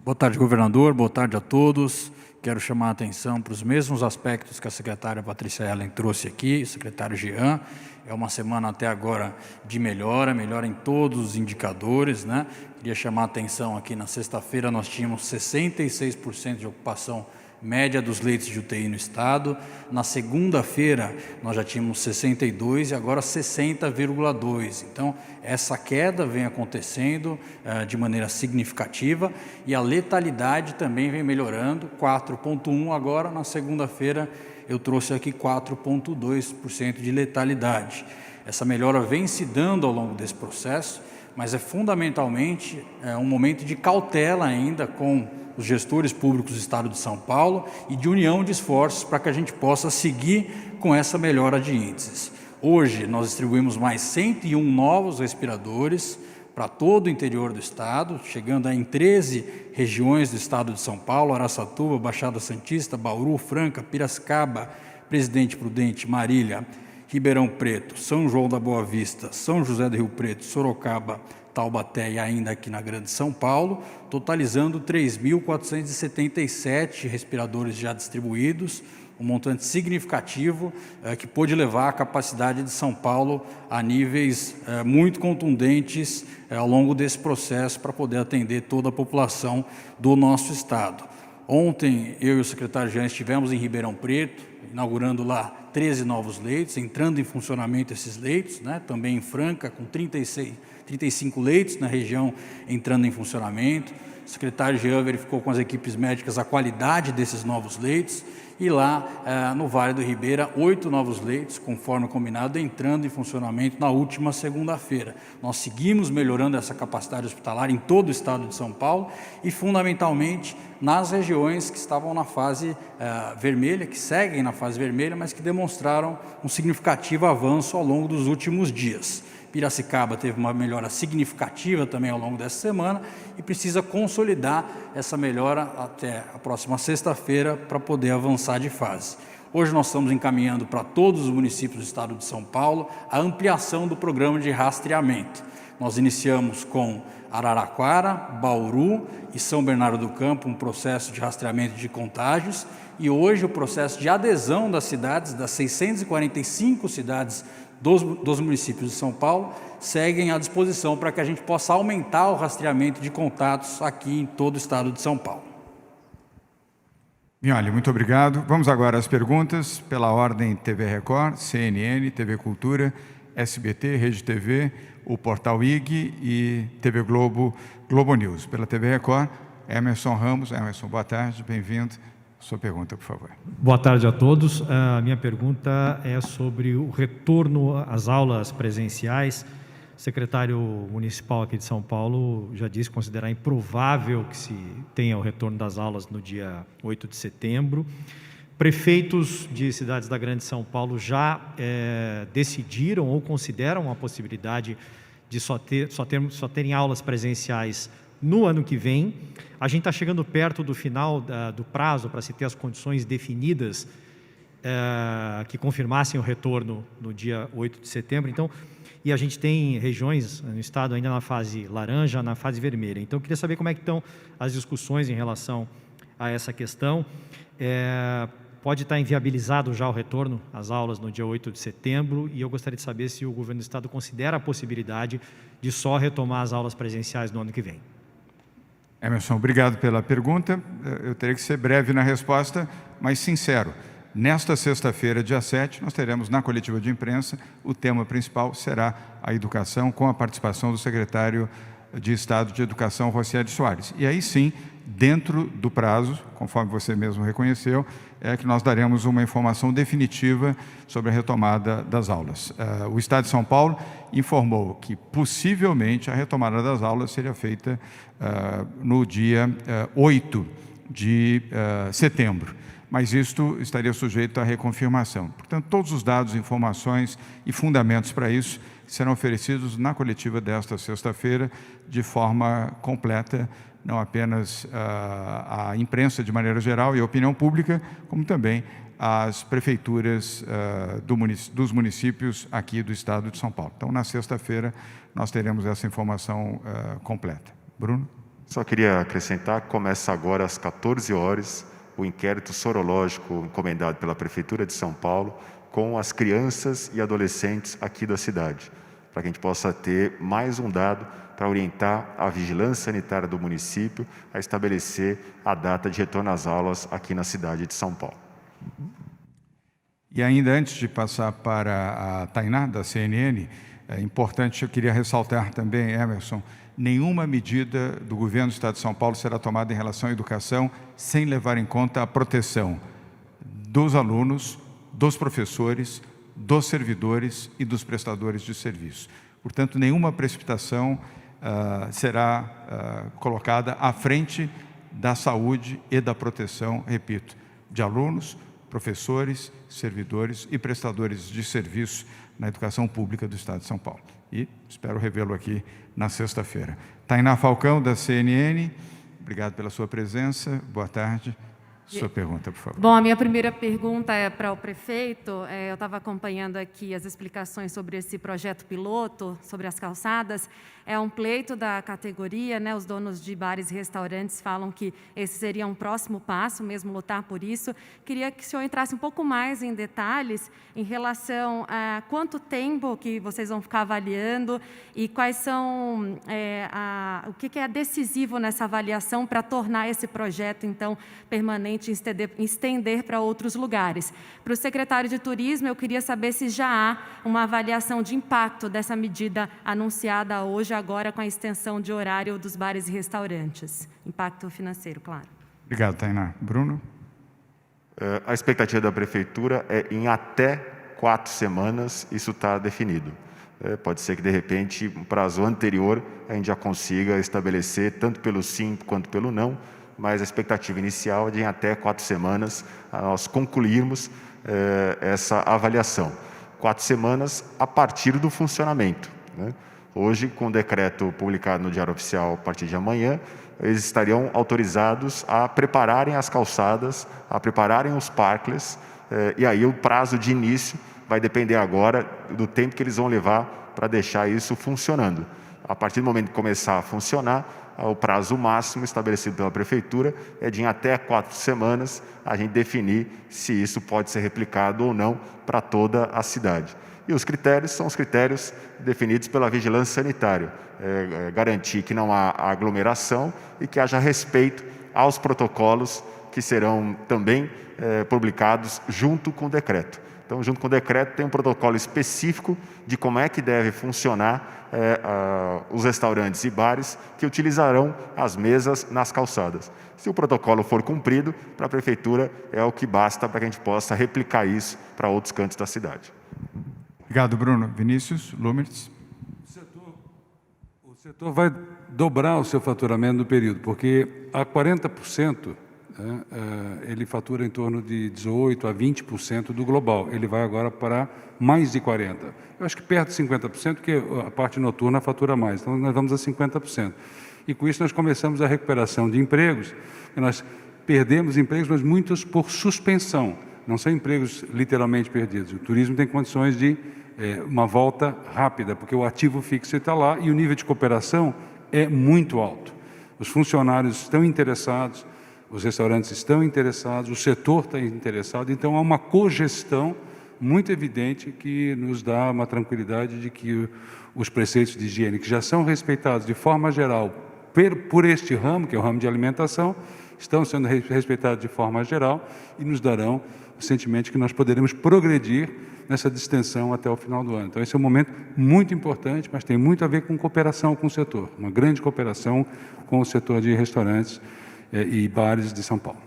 Boa tarde, governador. Boa tarde a todos. Quero chamar a atenção para os mesmos aspectos que a secretária Patrícia Ellen trouxe aqui, o secretário Jean. É uma semana até agora de melhora em todos os indicadores, né? Queria chamar a atenção aqui, na sexta-feira nós tínhamos 66% de ocupação média dos leitos de UTI no Estado. Na segunda-feira, nós já tínhamos 62% e agora 60,2%. Então, essa queda vem acontecendo de maneira significativa e a letalidade também vem melhorando, 4,1%. Agora, na segunda-feira, eu trouxe aqui 4,2% de letalidade. Essa melhora vem se dando ao longo desse processo, mas é fundamentalmente um momento de cautela ainda com os gestores públicos do Estado de São Paulo e de união de esforços para que a gente possa seguir com essa melhora de índices. Hoje nós distribuímos mais 101 novos respiradores para todo o interior do Estado, chegando em 13 regiões do Estado de São Paulo: Araçatuba, Baixada Santista, Bauru, Franca, Piracicaba, Presidente Prudente, Marília, Ribeirão Preto, São João da Boa Vista, São José do Rio Preto, Sorocaba, Taubaté e ainda aqui na Grande São Paulo, totalizando 3.477 respiradores já distribuídos, um montante significativo que pôde levar a capacidade de São Paulo a níveis muito contundentes ao longo desse processo para poder atender toda a população do nosso estado. Ontem, eu e o secretário Jean estivemos em Ribeirão Preto, inaugurando lá 13 novos leitos, entrando em funcionamento esses leitos, né? Também em Franca, com 35 leitos na região entrando em funcionamento. O secretário Jean verificou com as equipes médicas a qualidade desses novos leitos e lá no Vale do Ribeira, 8 novos leitos, conforme combinado, entrando em funcionamento na última segunda-feira. Nós seguimos melhorando essa capacidade hospitalar em todo o estado de São Paulo e, fundamentalmente, nas regiões que estavam na fase vermelha, que seguem na fase vermelha, mas que demonstraram um significativo avanço ao longo dos últimos dias. Piracicaba teve uma melhora significativa também ao longo dessa semana e precisa consolidar essa melhora até a próxima sexta-feira para poder avançar de fase. Hoje nós estamos encaminhando para todos os municípios do estado de São Paulo a ampliação do programa de rastreamento. Nós iniciamos com Araraquara, Bauru e São Bernardo do Campo um processo de rastreamento de contágios e hoje o processo de adesão das cidades, das 645 cidades dos municípios de São Paulo, seguem à disposição para que a gente possa aumentar o rastreamento de contatos aqui em todo o estado de São Paulo. Mioli, muito obrigado. Vamos agora às perguntas, pela ordem TV Record, CNN, TV Cultura, SBT, Rede TV, o Portal IG e TV Globo, Globo News. Pela TV Record, Emerson Ramos. Emerson, boa tarde, bem-vindo. Sua pergunta, por favor. Boa tarde a todos. A minha pergunta é sobre o retorno às aulas presenciais. O secretário municipal aqui de São Paulo já disse considerar improvável que se tenha o retorno das aulas no dia 8 de setembro. Prefeitos de cidades da Grande São Paulo já decidiram ou consideram a possibilidade de só terem aulas presenciais no ano que vem. A gente está chegando perto do final do prazo para se ter as condições definidas que confirmassem o retorno no dia 8 de setembro. Então, e a gente tem regiões no estado ainda na fase laranja, na fase vermelha. Então, eu queria saber como é que estão as discussões em relação a essa questão. Pode estar inviabilizado já o retorno às aulas no dia 8 de setembro e eu gostaria de saber se o governo do estado considera a possibilidade de só retomar as aulas presenciais no ano que vem. Emerson, obrigado pela pergunta. Eu terei que ser breve na resposta, mas sincero. Nesta sexta-feira, dia 7, nós teremos na coletiva de imprensa, o tema principal será a educação, com a participação do secretário de Estado de Educação, Rocieli Soares. E aí sim, dentro do prazo, conforme você mesmo reconheceu, é que nós daremos uma informação definitiva sobre a retomada das aulas. O Estado de São Paulo informou que possivelmente a retomada das aulas seria feita no dia 8 de setembro, mas isto estaria sujeito à reconfirmação. Portanto, todos os dados, informações e fundamentos para isso serão oferecidos na coletiva desta sexta-feira de forma completa, não apenas a imprensa de maneira geral e a opinião pública, como também as prefeituras dos municípios aqui do estado de São Paulo. Então, na sexta-feira, nós teremos essa informação completa. Bruno? Só queria acrescentar que começa agora às 14 horas o inquérito sorológico encomendado pela Prefeitura de São Paulo com as crianças e adolescentes aqui da cidade, para que a gente possa ter mais um dado para orientar a vigilância sanitária do município a estabelecer a data de retorno às aulas aqui na cidade de São Paulo. E ainda antes de passar para a Tainá, da CNN, é importante, eu queria ressaltar também, Emerson, nenhuma medida do governo do Estado de São Paulo será tomada em relação à educação sem levar em conta a proteção dos alunos, dos professores, dos servidores e dos prestadores de serviço. Portanto, nenhuma precipitação será colocada à frente da saúde e da proteção, repito, de alunos, professores, servidores e prestadores de serviço na educação pública do Estado de São Paulo. E espero revê-lo aqui na sexta-feira. Tainá Falcão, da CNN, obrigado pela sua presença. Boa tarde. Sua pergunta, por favor. Bom, a minha primeira pergunta é para o prefeito. Eu estava acompanhando aqui as explicações sobre esse projeto piloto, sobre as calçadas. É um pleito da categoria, né? Os donos de bares e restaurantes falam que esse seria um próximo passo, mesmo lutar por isso. Queria que o senhor entrasse um pouco mais em detalhes em relação a quanto tempo que vocês vão ficar avaliando e quais são, o que é decisivo nessa avaliação para tornar esse projeto, então, permanente e estender para outros lugares. Para o secretário de Turismo, eu queria saber se já há uma avaliação de impacto dessa medida anunciada hoje, agora com a extensão de horário dos bares e restaurantes. Impacto financeiro, claro. Obrigado, Tainá. Bruno? A expectativa da Prefeitura é em até 4 semanas isso está definido. Pode ser que, de repente, um prazo anterior, a gente já consiga estabelecer, tanto pelo sim quanto pelo não, mas a expectativa inicial é de em até 4 semanas nós concluirmos essa avaliação. 4 semanas a partir do funcionamento, né? Hoje, com o decreto publicado no Diário Oficial a partir de amanhã, eles estariam autorizados a prepararem as calçadas, a prepararem os parklets, e aí o prazo de início vai depender agora do tempo que eles vão levar para deixar isso funcionando. A partir do momento que começar a funcionar, o prazo máximo estabelecido pela Prefeitura é de em até 4 semanas a gente definir se isso pode ser replicado ou não para toda a cidade. E os critérios são os critérios definidos pela vigilância sanitária, garantir que não há aglomeração e que haja respeito aos protocolos que serão também publicados junto com o decreto. Então, junto com o decreto, tem um protocolo específico de como é que deve funcionar os restaurantes e bares que utilizarão as mesas nas calçadas. Se o protocolo for cumprido, para a Prefeitura é o que basta para que a gente possa replicar isso para outros cantos da cidade. Obrigado, Bruno. Vinícius Lumertz. O setor vai dobrar o seu faturamento no período, porque a 40%, ele fatura em torno de 18% a 20% do global. Ele vai agora para mais de 40%. Eu acho que perto de 50%, porque a parte noturna fatura mais. Então, nós vamos a 50%. E com isso, nós começamos a recuperação de empregos. E nós perdemos empregos, mas muitos por suspensão. Não são empregos literalmente perdidos. O turismo tem condições de uma volta rápida, porque o ativo fixo está lá e o nível de cooperação é muito alto. Os funcionários estão interessados, os restaurantes estão interessados, o setor está interessado, então há uma cogestão muito evidente que nos dá uma tranquilidade de que os preceitos de higiene, que já são respeitados de forma geral por este ramo, que é o ramo de alimentação, estão sendo respeitados de forma geral e nos darão o sentimento que nós poderemos progredir nessa distensão até o final do ano. Então, esse é um momento muito importante, mas tem muito a ver com cooperação com o setor, uma grande cooperação com o setor de restaurantes e bares de São Paulo.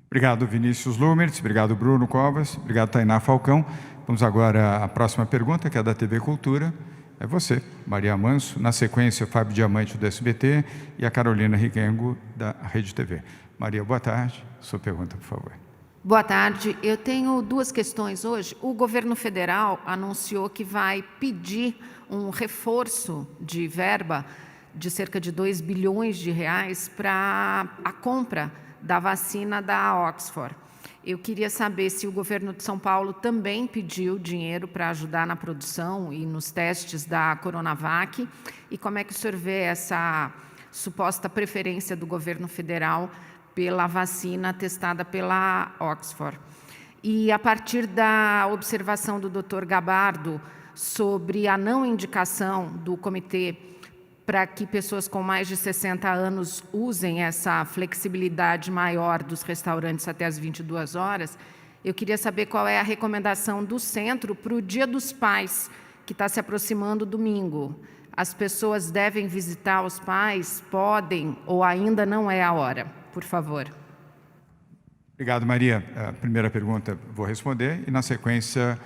Obrigado, Vinícius Lumertz. Obrigado, Bruno Covas. Obrigado, Tainá Falcão. Vamos agora à próxima pergunta, que é da TV Cultura. É você, Maria Manso. Na sequência, Fábio Diamante, do SBT, e a Carolina Riquengo, da Rede TV. Maria, boa tarde. Sua pergunta, por favor. Boa tarde. Eu tenho 2 questões hoje. O governo federal anunciou que vai pedir um reforço de verba de cerca de 2 bilhões de reais para a compra da vacina da Oxford. Eu queria saber se o governo de São Paulo também pediu dinheiro para ajudar na produção e nos testes da Coronavac, e como é que o senhor vê essa suposta preferência do governo federal pela vacina testada pela Oxford. E a partir da observação do Dr. Gabardo sobre a não indicação do comitê para que pessoas com mais de 60 anos usem essa flexibilidade maior dos restaurantes até as 22 horas, eu queria saber qual é a recomendação do centro para o Dia dos Pais, que está se aproximando domingo. As pessoas devem visitar os pais, podem, ou ainda não é a hora? Por favor. Obrigado, Maria. A primeira pergunta vou responder e, na sequência,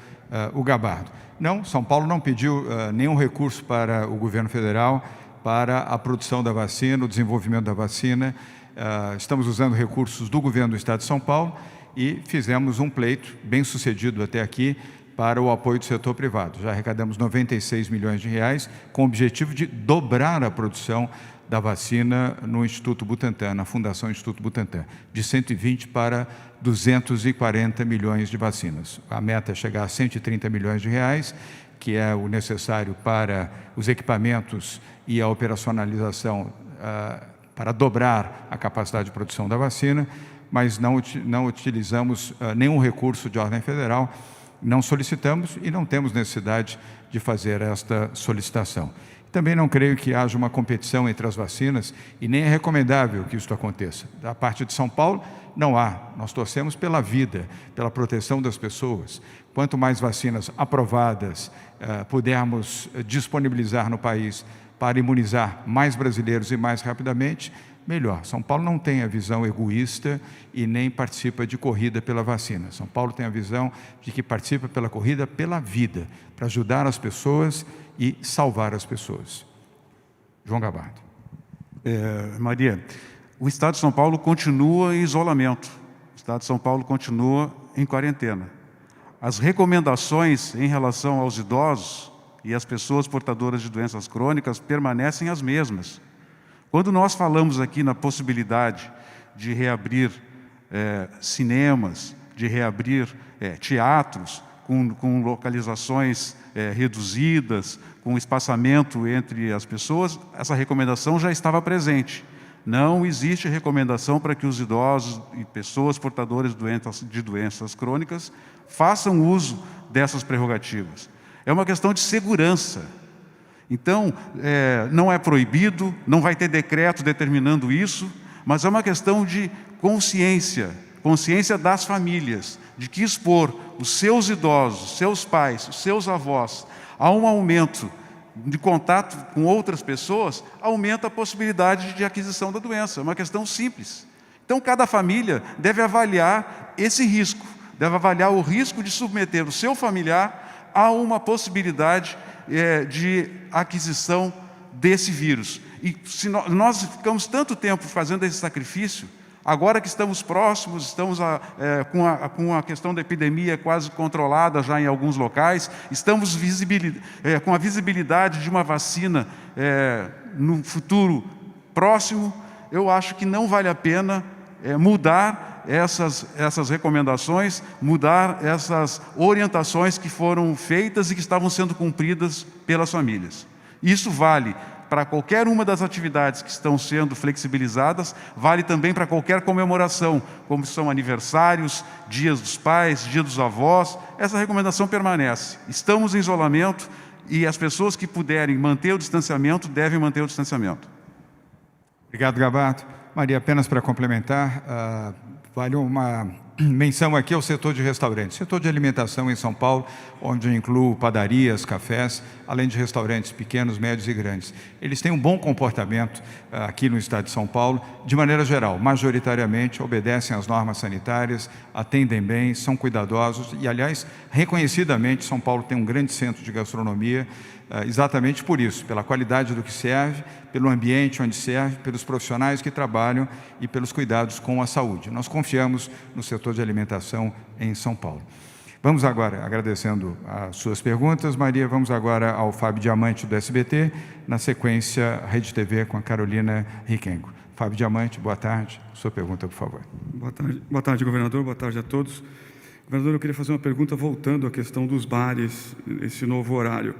o Gabardo. Não, São Paulo não pediu nenhum recurso para o governo federal para a produção da vacina, o desenvolvimento da vacina. Estamos usando recursos do governo do Estado de São Paulo e fizemos um pleito bem sucedido até aqui para o apoio do setor privado. Já arrecadamos 96 milhões de reais com o objetivo de dobrar a produção da vacina no Instituto Butantan, na Fundação Instituto Butantan, de 120 para 240 milhões de vacinas. A meta é chegar a 130 milhões de reais, que é o necessário para os equipamentos e a operacionalização para dobrar a capacidade de produção da vacina, mas não utilizamos nenhum recurso de ordem federal, não solicitamos e não temos necessidade de fazer esta solicitação. Também não creio que haja uma competição entre as vacinas e nem é recomendável que isso aconteça. Da parte de São Paulo, não há. Nós torcemos pela vida, pela proteção das pessoas. Quanto mais vacinas aprovadas pudermos disponibilizar no país para imunizar mais brasileiros e mais rapidamente, melhor. São Paulo não tem a visão egoísta e nem participa de corrida pela vacina. São Paulo tem a visão de que participa pela corrida pela vida, para ajudar as pessoas e salvar as pessoas. João Gabardo. Maria, o Estado de São Paulo continua em isolamento. O Estado de São Paulo continua em quarentena. As recomendações em relação aos idosos e às pessoas portadoras de doenças crônicas permanecem as mesmas. Quando nós falamos aqui na possibilidade de reabrir cinemas, de reabrir teatros com localizações reduzidas, com espaçamento entre as pessoas, essa recomendação já estava presente. Não existe recomendação para que os idosos e pessoas portadoras de doenças crônicas façam uso dessas prerrogativas. É uma questão de segurança. Então, não é proibido, não vai ter decreto determinando isso, mas é uma questão de consciência das famílias, de que expor os seus idosos, seus pais, os seus avós a um aumento de contato com outras pessoas, aumenta a possibilidade de aquisição da doença. É uma questão simples. Então, cada família deve avaliar esse risco, deve avaliar o risco de submeter o seu familiar a uma possibilidade de aquisição desse vírus. E se nós ficamos tanto tempo fazendo esse sacrifício, agora que estamos próximos, estamos com a questão da epidemia quase controlada já em alguns locais, estamos com a visibilidade de uma vacina no futuro próximo, eu acho que não vale a pena mudar essas recomendações, mudar essas orientações que foram feitas e que estavam sendo cumpridas pelas famílias. Isso vale para qualquer uma das atividades que estão sendo flexibilizadas, vale também para qualquer comemoração, como são aniversários, dias dos pais, dia dos avós, essa recomendação permanece. Estamos em isolamento e as pessoas que puderem manter o distanciamento, devem manter o distanciamento. Obrigado, Gabardo. Maria, apenas para complementar, vale uma menção aqui ao setor de restaurantes, setor de alimentação em São Paulo, onde eu incluo padarias, cafés, além de restaurantes pequenos, médios e grandes. Eles têm um bom comportamento aqui no estado de São Paulo, de maneira geral, majoritariamente obedecem às normas sanitárias, atendem bem, são cuidadosos e, aliás, reconhecidamente, São Paulo tem um grande centro de gastronomia, exatamente por isso, pela qualidade do que serve, pelo ambiente onde serve, pelos profissionais que trabalham e pelos cuidados com a saúde. Nós confiamos no setor de alimentação em São Paulo. Vamos agora, agradecendo as suas perguntas, Maria, vamos agora ao Fábio Diamante do SBT, na sequência Rede TV com a Carolina Riquengo. Fábio Diamante, boa tarde. Sua pergunta, por favor. Boa tarde, governador. Boa tarde a todos. Governador, eu queria fazer uma pergunta voltando à questão dos bares, esse novo horário.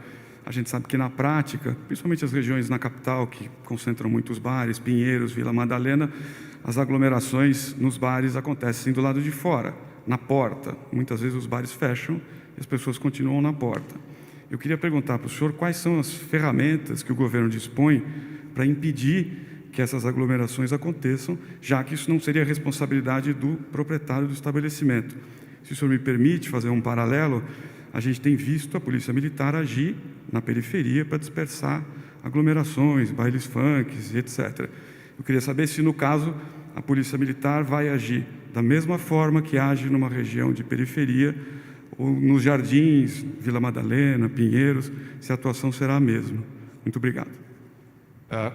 A gente sabe que na prática, principalmente as regiões na capital, que concentram muitos bares, Pinheiros, Vila Madalena, as aglomerações nos bares acontecem do lado de fora, na porta. Muitas vezes os bares fecham e as pessoas continuam na porta. Eu queria perguntar para o senhor quais são as ferramentas que o governo dispõe para impedir que essas aglomerações aconteçam, já que isso não seria responsabilidade do proprietário do estabelecimento. Se o senhor me permite fazer um paralelo, a gente tem visto a Polícia Militar agir na periferia para dispersar aglomerações, bailes funks, etc. Eu queria saber se, no caso, a Polícia Militar vai agir da mesma forma que age numa região de periferia, ou nos jardins, Vila Madalena, Pinheiros, se a atuação será a mesma. Muito obrigado.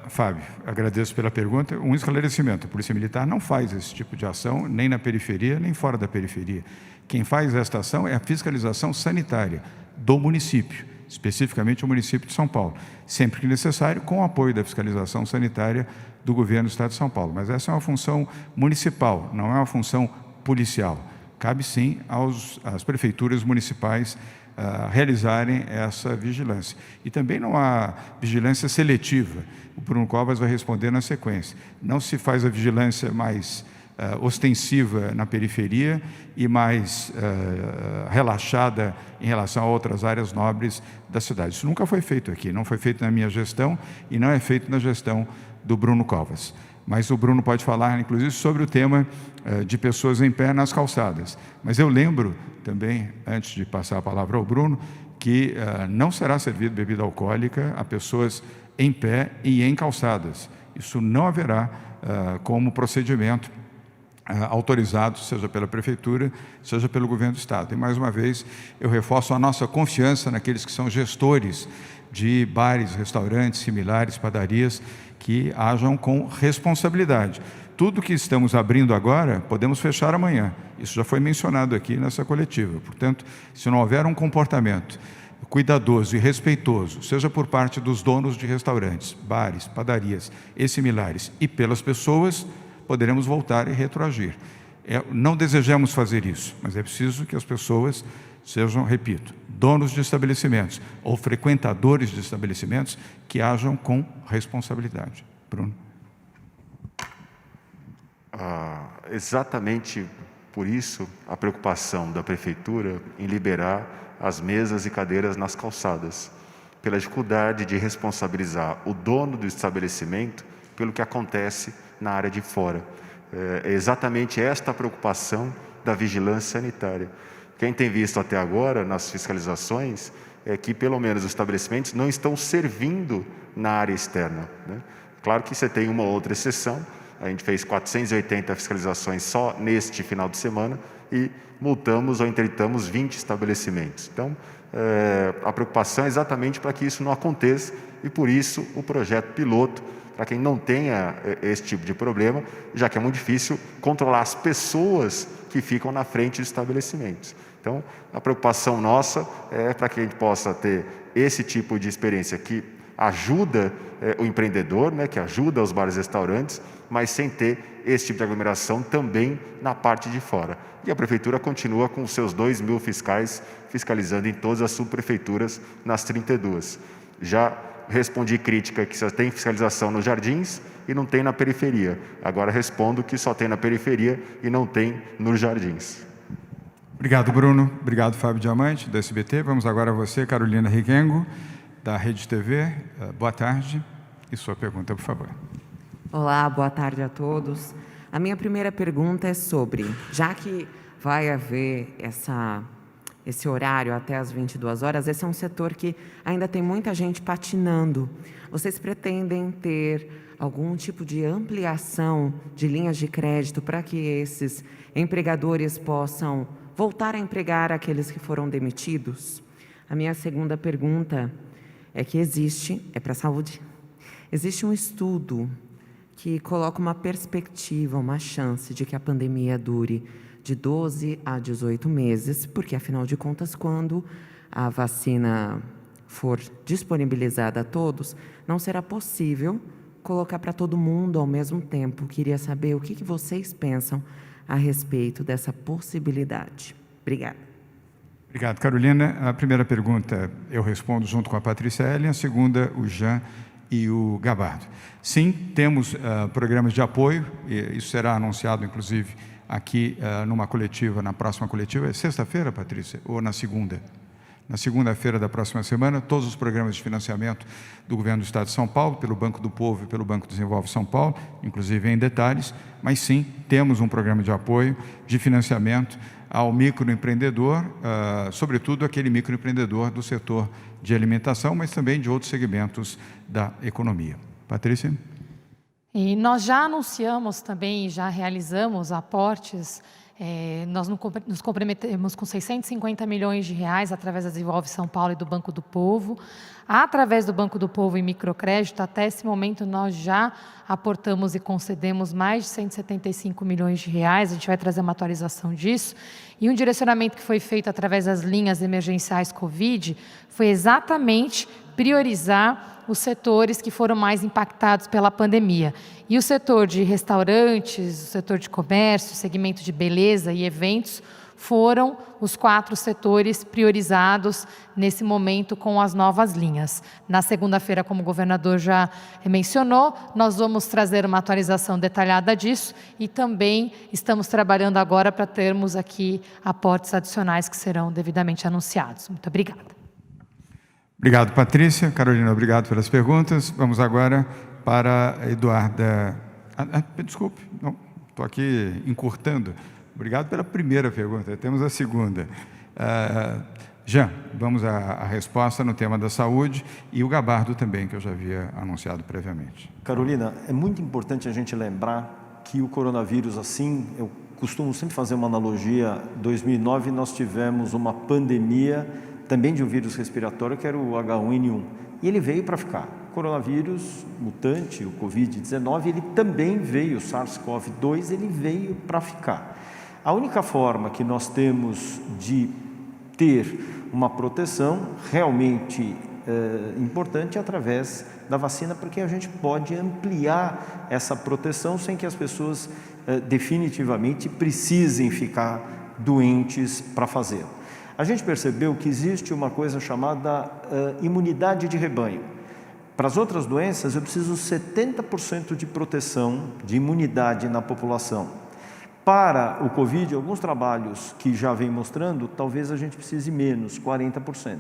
Fábio, agradeço pela pergunta. Um esclarecimento, a Polícia Militar não faz esse tipo de ação, nem na periferia, nem fora da periferia. Quem faz esta ação é a fiscalização sanitária do município. especificamente o município de São Paulo, sempre que necessário, com o apoio da fiscalização sanitária do governo do Estado de São Paulo. Mas essa é uma função municipal, não é uma função policial. Cabe sim às prefeituras municipais realizarem essa vigilância. E também não há vigilância seletiva. O Bruno Covas vai responder na sequência. Não se faz a vigilância mais ostensiva na periferia e mais relaxada em relação a outras áreas nobres da cidade. Isso nunca foi feito aqui, não foi feito na minha gestão e não é feito na gestão do Bruno Covas. Mas o Bruno pode falar, inclusive, sobre o tema de pessoas em pé nas calçadas. Mas eu lembro também, antes de passar a palavra ao Bruno, que não será servido bebida alcoólica a pessoas em pé e em calçadas. Isso não haverá como procedimento autorizado, seja pela Prefeitura, seja pelo Governo do Estado. E, mais uma vez, eu reforço a nossa confiança naqueles que são gestores de bares, restaurantes, similares, padarias, que ajam com responsabilidade. Tudo que estamos abrindo agora, podemos fechar amanhã. Isso já foi mencionado aqui nessa coletiva. Portanto, se não houver um comportamento cuidadoso e respeitoso, seja por parte dos donos de restaurantes, bares, padarias e similares, e pelas pessoas, poderemos voltar e retroagir. Não desejamos fazer isso, mas é preciso que as pessoas sejam, repito, donos de estabelecimentos ou frequentadores de estabelecimentos que ajam com responsabilidade. Bruno. Exatamente por isso a preocupação da Prefeitura em liberar as mesas e cadeiras nas calçadas, pela dificuldade de responsabilizar o dono do estabelecimento pelo que acontece na área de fora. É exatamente esta a preocupação da vigilância sanitária. Quem tem visto até agora nas fiscalizações é que pelo menos os estabelecimentos não estão servindo na área externa, né? Claro que você tem uma outra exceção. A gente fez 480 fiscalizações só neste final de semana e multamos ou interditamos 20 estabelecimentos. Então, a preocupação é exatamente para que isso não aconteça e, por isso, o projeto piloto, para quem não tenha esse tipo de problema, já que é muito difícil controlar as pessoas que ficam na frente dos estabelecimentos. Então, a preocupação nossa é para que a gente possa ter esse tipo de experiência que ajuda o empreendedor, né, que ajuda os bares e restaurantes, mas sem ter esse tipo de aglomeração também na parte de fora. E a Prefeitura continua com os seus 2.000 fiscais fiscalizando em todas as subprefeituras nas 32. Já respondi crítica que só tem fiscalização nos jardins e não tem na periferia. Agora respondo que só tem na periferia e não tem nos jardins. Obrigado, Bruno. Obrigado, Fábio Diamante, da SBT. Vamos agora a você, Carolina Riquengo, da Rede TV. Boa tarde. E sua pergunta, por favor. Olá, boa tarde a todos. A minha primeira pergunta é sobre, já que vai haver esse horário até as 22 horas, esse é um setor que ainda tem muita gente patinando. Vocês pretendem ter algum tipo de ampliação de linhas de crédito para que esses empregadores possam voltar a empregar aqueles que foram demitidos? A minha segunda pergunta é que é para a saúde, existe um estudo que coloca uma perspectiva, uma chance de que a pandemia dure de 12 a 18 meses, porque, afinal de contas, quando a vacina for disponibilizada a todos, não será possível colocar para todo mundo ao mesmo tempo. Queria saber o que vocês pensam a respeito dessa possibilidade. Obrigada. Obrigado, Carolina. A primeira pergunta eu respondo junto com a Patrícia Ellen, a segunda o Jean e o Gabardo. Sim, temos programas de apoio, e isso será anunciado, inclusive, aqui numa coletiva, na próxima coletiva. É sexta-feira, Patrícia? Ou na segunda? Na segunda-feira da próxima semana, todos os programas de financiamento do Governo do Estado de São Paulo, pelo Banco do Povo e pelo Banco Desenvolve São Paulo, inclusive em detalhes, mas sim, temos um programa de apoio, de financiamento ao microempreendedor, sobretudo aquele microempreendedor do setor de alimentação, mas também de outros segmentos da economia. Patrícia? E nós já anunciamos também, já realizamos aportes Nós nos comprometemos com 650 milhões de reais através da Desenvolve São Paulo e do Banco do Povo. Através do Banco do Povo e microcrédito, até esse momento nós já aportamos e concedemos mais de 175 milhões de reais. A gente vai trazer uma atualização disso. E um direcionamento que foi feito através das linhas emergenciais Covid foi exatamente priorizar os setores que foram mais impactados pela pandemia. E o setor de restaurantes, o setor de comércio, o segmento de beleza e eventos foram os 4 setores priorizados nesse momento com as novas linhas. Na segunda-feira, como o governador já mencionou, nós vamos trazer uma atualização detalhada disso e também estamos trabalhando agora para termos aqui aportes adicionais que serão devidamente anunciados. Muito obrigada. Obrigado, Patrícia. Carolina, obrigado pelas perguntas. Vamos agora para a Eduarda. Desculpe, estou aqui encurtando. Obrigado pela primeira pergunta. Temos a segunda. Jean, vamos à resposta no tema da saúde e o Gabardo também, que eu já havia anunciado previamente. Carolina, é muito importante a gente lembrar que o coronavírus, assim, eu costumo sempre fazer uma analogia. Em 2009, nós tivemos uma pandemia também de um vírus respiratório, que era o H1N1. E ele veio para ficar. O coronavírus mutante, o Covid-19, ele também veio, o SARS-CoV-2, ele veio para ficar. A única forma que nós temos de ter uma proteção realmente importante é através da vacina, porque a gente pode ampliar essa proteção sem que as pessoas definitivamente precisem ficar doentes para fazê-lo. A gente percebeu que existe uma coisa chamada imunidade de rebanho. Para as outras doenças, eu preciso 70% de proteção, de imunidade na população. Para o Covid, alguns trabalhos que já vêm mostrando, talvez a gente precise menos, 40%.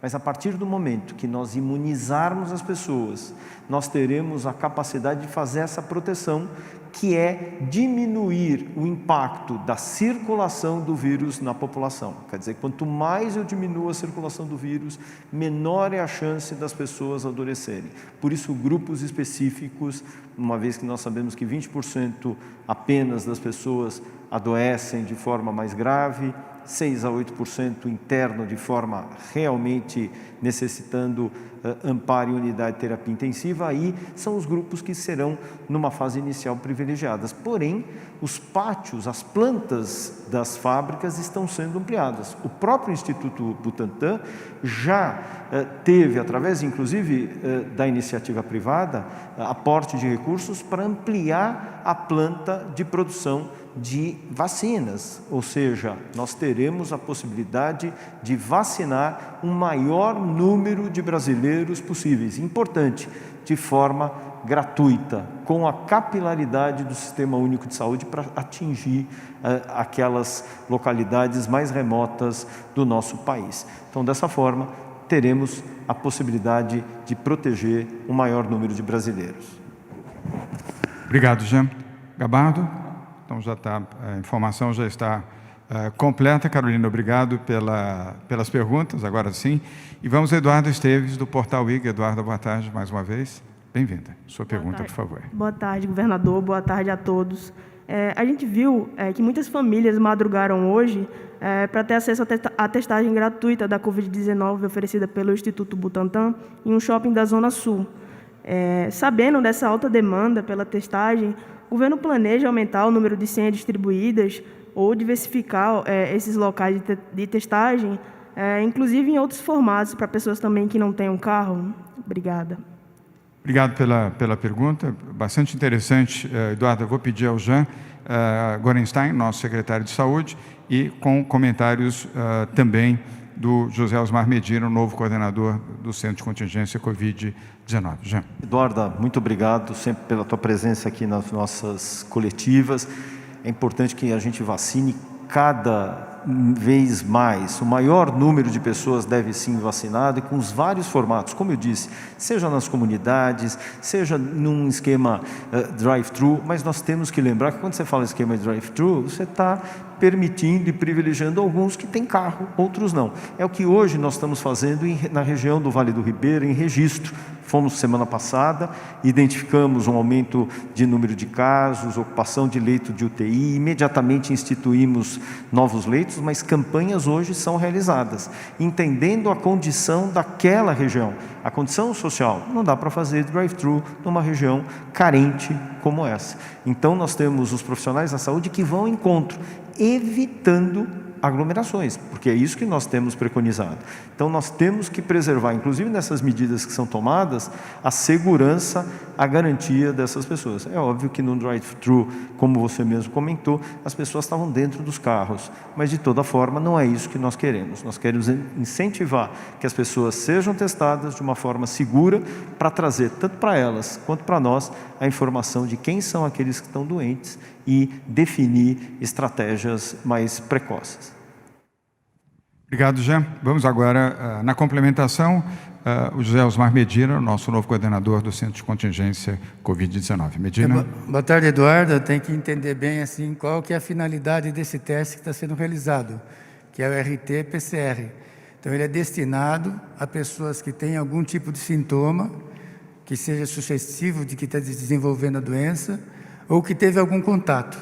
Mas a partir do momento que nós imunizarmos as pessoas, nós teremos a capacidade de fazer essa proteção, que é diminuir o impacto da circulação do vírus na população. Quer dizer, quanto mais eu diminuo a circulação do vírus, menor é a chance das pessoas adoecerem. Por isso, grupos específicos, uma vez que nós sabemos que 20% apenas das pessoas adoecem de forma mais grave, 6 a 8% interno de forma realmente necessitando amparo e unidade de terapia intensiva, aí são os grupos que serão numa fase inicial privilegiadas. Porém, os pátios, as plantas das fábricas estão sendo ampliadas. O próprio Instituto Butantan já teve, através inclusive da iniciativa privada, aporte de recursos para ampliar a planta de produção de vacinas, ou seja, nós teremos a possibilidade de vacinar um maior número de brasileiros possíveis, importante, de forma gratuita, com a capilaridade do Sistema Único de Saúde para atingir aquelas localidades mais remotas do nosso país. Então, dessa forma, teremos a possibilidade de proteger um maior número de brasileiros. Obrigado, Jean. Gabardo? Então, já está, a informação já está completa. Carolina, obrigado pelas perguntas, agora sim. E vamos a Eduardo Esteves, do Portal IG. Eduardo, boa tarde mais uma vez. Bem-vinda. Sua pergunta, por favor. Boa tarde, governador. Boa tarde a todos. A gente viu que muitas famílias madrugaram hoje para ter acesso à testagem gratuita da Covid-19 oferecida pelo Instituto Butantan em um shopping da Zona Sul. Sabendo dessa alta demanda pela testagem, o governo planeja aumentar o número de senhas distribuídas ou diversificar esses locais de testagem, inclusive em outros formatos, para pessoas também que não tenham carro? Obrigada. Obrigado pela pergunta, bastante interessante. Eduardo, eu vou pedir ao Jean Gorenstein, nosso secretário de Saúde, e com comentários também do José Osmar Medina, o novo coordenador do Centro de Contingência Covid-19. Jean. Eduarda, muito obrigado sempre pela tua presença aqui nas nossas coletivas. É importante que a gente vacine cada vez mais. O maior número de pessoas deve sim vacinado e com os vários formatos, como eu disse, seja nas comunidades, seja num esquema drive-thru, mas nós temos que lembrar que quando você fala esquema drive-thru, você está permitindo e privilegiando alguns que têm carro, outros não. É o que hoje nós estamos fazendo na região do Vale do Ribeira, em Registro. Fomos semana passada, identificamos um aumento de número de casos, ocupação de leito de UTI, imediatamente instituímos novos leitos, mas campanhas hoje são realizadas, entendendo a condição daquela região, a condição social. Não dá para fazer drive-thru numa região carente como essa. Então nós temos os profissionais da saúde que vão ao encontro, evitando aglomerações, porque é isso que nós temos preconizado. Então nós temos que preservar, inclusive nessas medidas que são tomadas, a segurança, a garantia dessas pessoas. É óbvio que no drive-thru, como você mesmo comentou, as pessoas estavam dentro dos carros, mas de toda forma não é isso que nós queremos. Nós queremos incentivar que as pessoas sejam testadas de uma forma segura para trazer tanto para elas quanto para nós a informação de quem são aqueles que estão doentes e definir estratégias mais precoces. Obrigado, Jean. Vamos agora, na complementação, o José Osmar Medina, nosso novo coordenador do Centro de Contingência Covid-19. Medina. Boa tarde, Eduardo. Tem que entender bem assim, qual que é a finalidade desse teste que está sendo realizado, que é o RT-PCR. Então, ele é destinado a pessoas que têm algum tipo de sintoma, que seja suscetível de que está desenvolvendo a doença, ou que teve algum contato.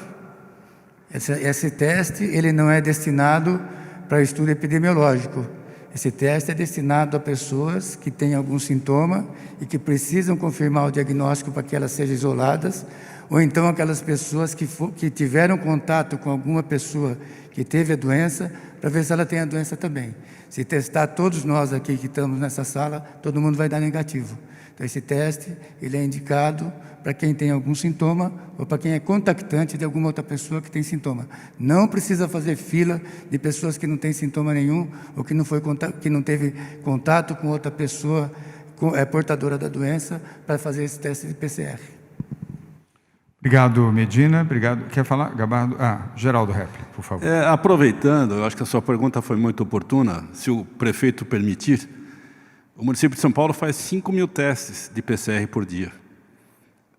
Esse teste ele não é destinado para estudo epidemiológico. Esse teste é destinado a pessoas que têm algum sintoma e que precisam confirmar o diagnóstico para que elas sejam isoladas, ou então aquelas pessoas que tiveram contato com alguma pessoa que teve a doença, para ver se ela tem a doença também. Se testar todos nós aqui que estamos nessa sala, todo mundo vai dar negativo. Então, esse teste ele é indicado para quem tem algum sintoma ou para quem é contactante de alguma outra pessoa que tem sintoma. Não precisa fazer fila de pessoas que não têm sintoma nenhum ou que não teve contato com outra pessoa portadora da doença para fazer esse teste de PCR. Obrigado, Medina. Obrigado. Quer falar, Gabardo? Geraldo Repli, por favor. Aproveitando, eu acho que a sua pergunta foi muito oportuna, se o prefeito permitir, o município de São Paulo faz 5.000 testes de PCR por dia.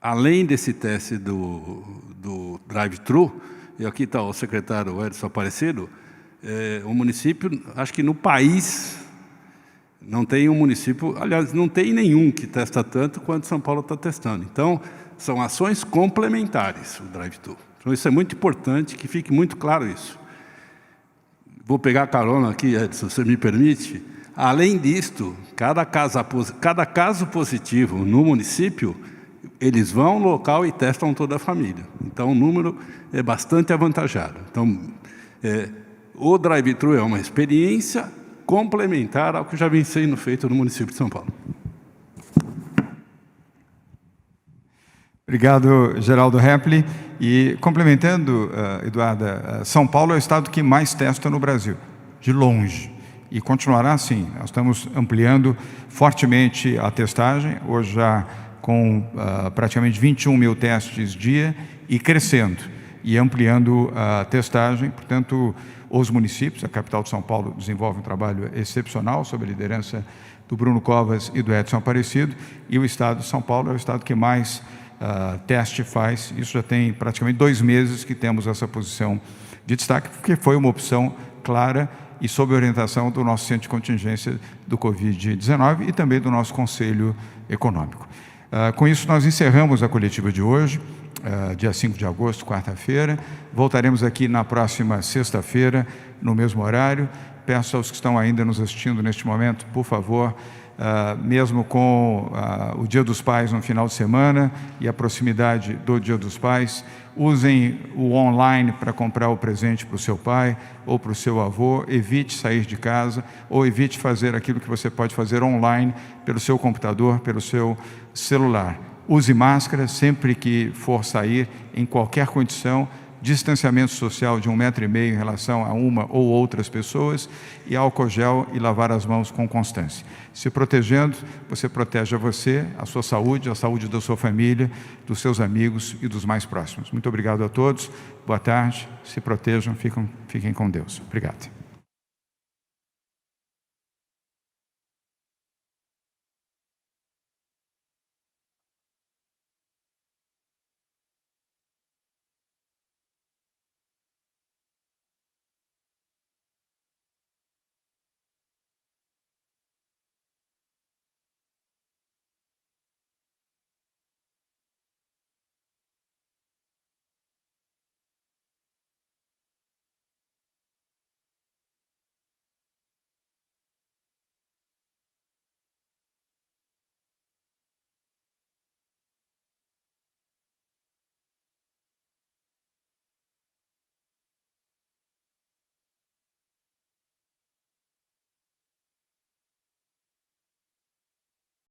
Além desse teste do drive-thru, e aqui está o secretário Edson Aparecido, o município, acho que no país, não tem um município, aliás, não tem nenhum que testa tanto quanto São Paulo está testando. Então, são ações complementares, o drive-thru. Então, isso é muito importante, que fique muito claro isso. Vou pegar a carona aqui, Edson, se você me permite. Além disto, cada caso positivo no município, eles vão ao local e testam toda a família. Então, o número é bastante avantajado. Então, o drive-thru é uma experiência complementar ao que já vem sendo feito no município de São Paulo. Obrigado, Geraldo Repli. E, complementando, Eduarda, São Paulo é o estado que mais testa no Brasil, de longe. E continuará assim. Nós estamos ampliando fortemente a testagem, hoje já com praticamente 21.000 testes dia e crescendo, e ampliando a testagem. Portanto, os municípios, a capital de São Paulo desenvolve um trabalho excepcional sob a liderança do Bruno Covas e do Edson Aparecido, e o estado de São Paulo é o estado que mais teste faz. Isso já tem praticamente 2 meses que temos essa posição de destaque, porque foi uma opção clara e sob orientação do nosso Centro de Contingência do Covid-19 e também do nosso Conselho Econômico. Com isso, nós encerramos a coletiva de hoje, dia 5 de agosto, quarta-feira. Voltaremos aqui na próxima sexta-feira, no mesmo horário. Peço aos que estão ainda nos assistindo neste momento, por favor, mesmo com o Dia dos Pais no final de semana e a proximidade do Dia dos Pais, usem o online para comprar o presente para o seu pai ou para o seu avô. Evite sair de casa ou evite fazer aquilo que você pode fazer online pelo seu computador, pelo seu celular. Use máscara sempre que for sair, em qualquer condição. Distanciamento social de 1,5 metro em relação a uma ou outras pessoas, e álcool gel e lavar as mãos com constância. Se protegendo, você protege a você, a sua saúde, a saúde da sua família, dos seus amigos e dos mais próximos. Muito obrigado a todos, boa tarde, se protejam, fiquem com Deus. Obrigado.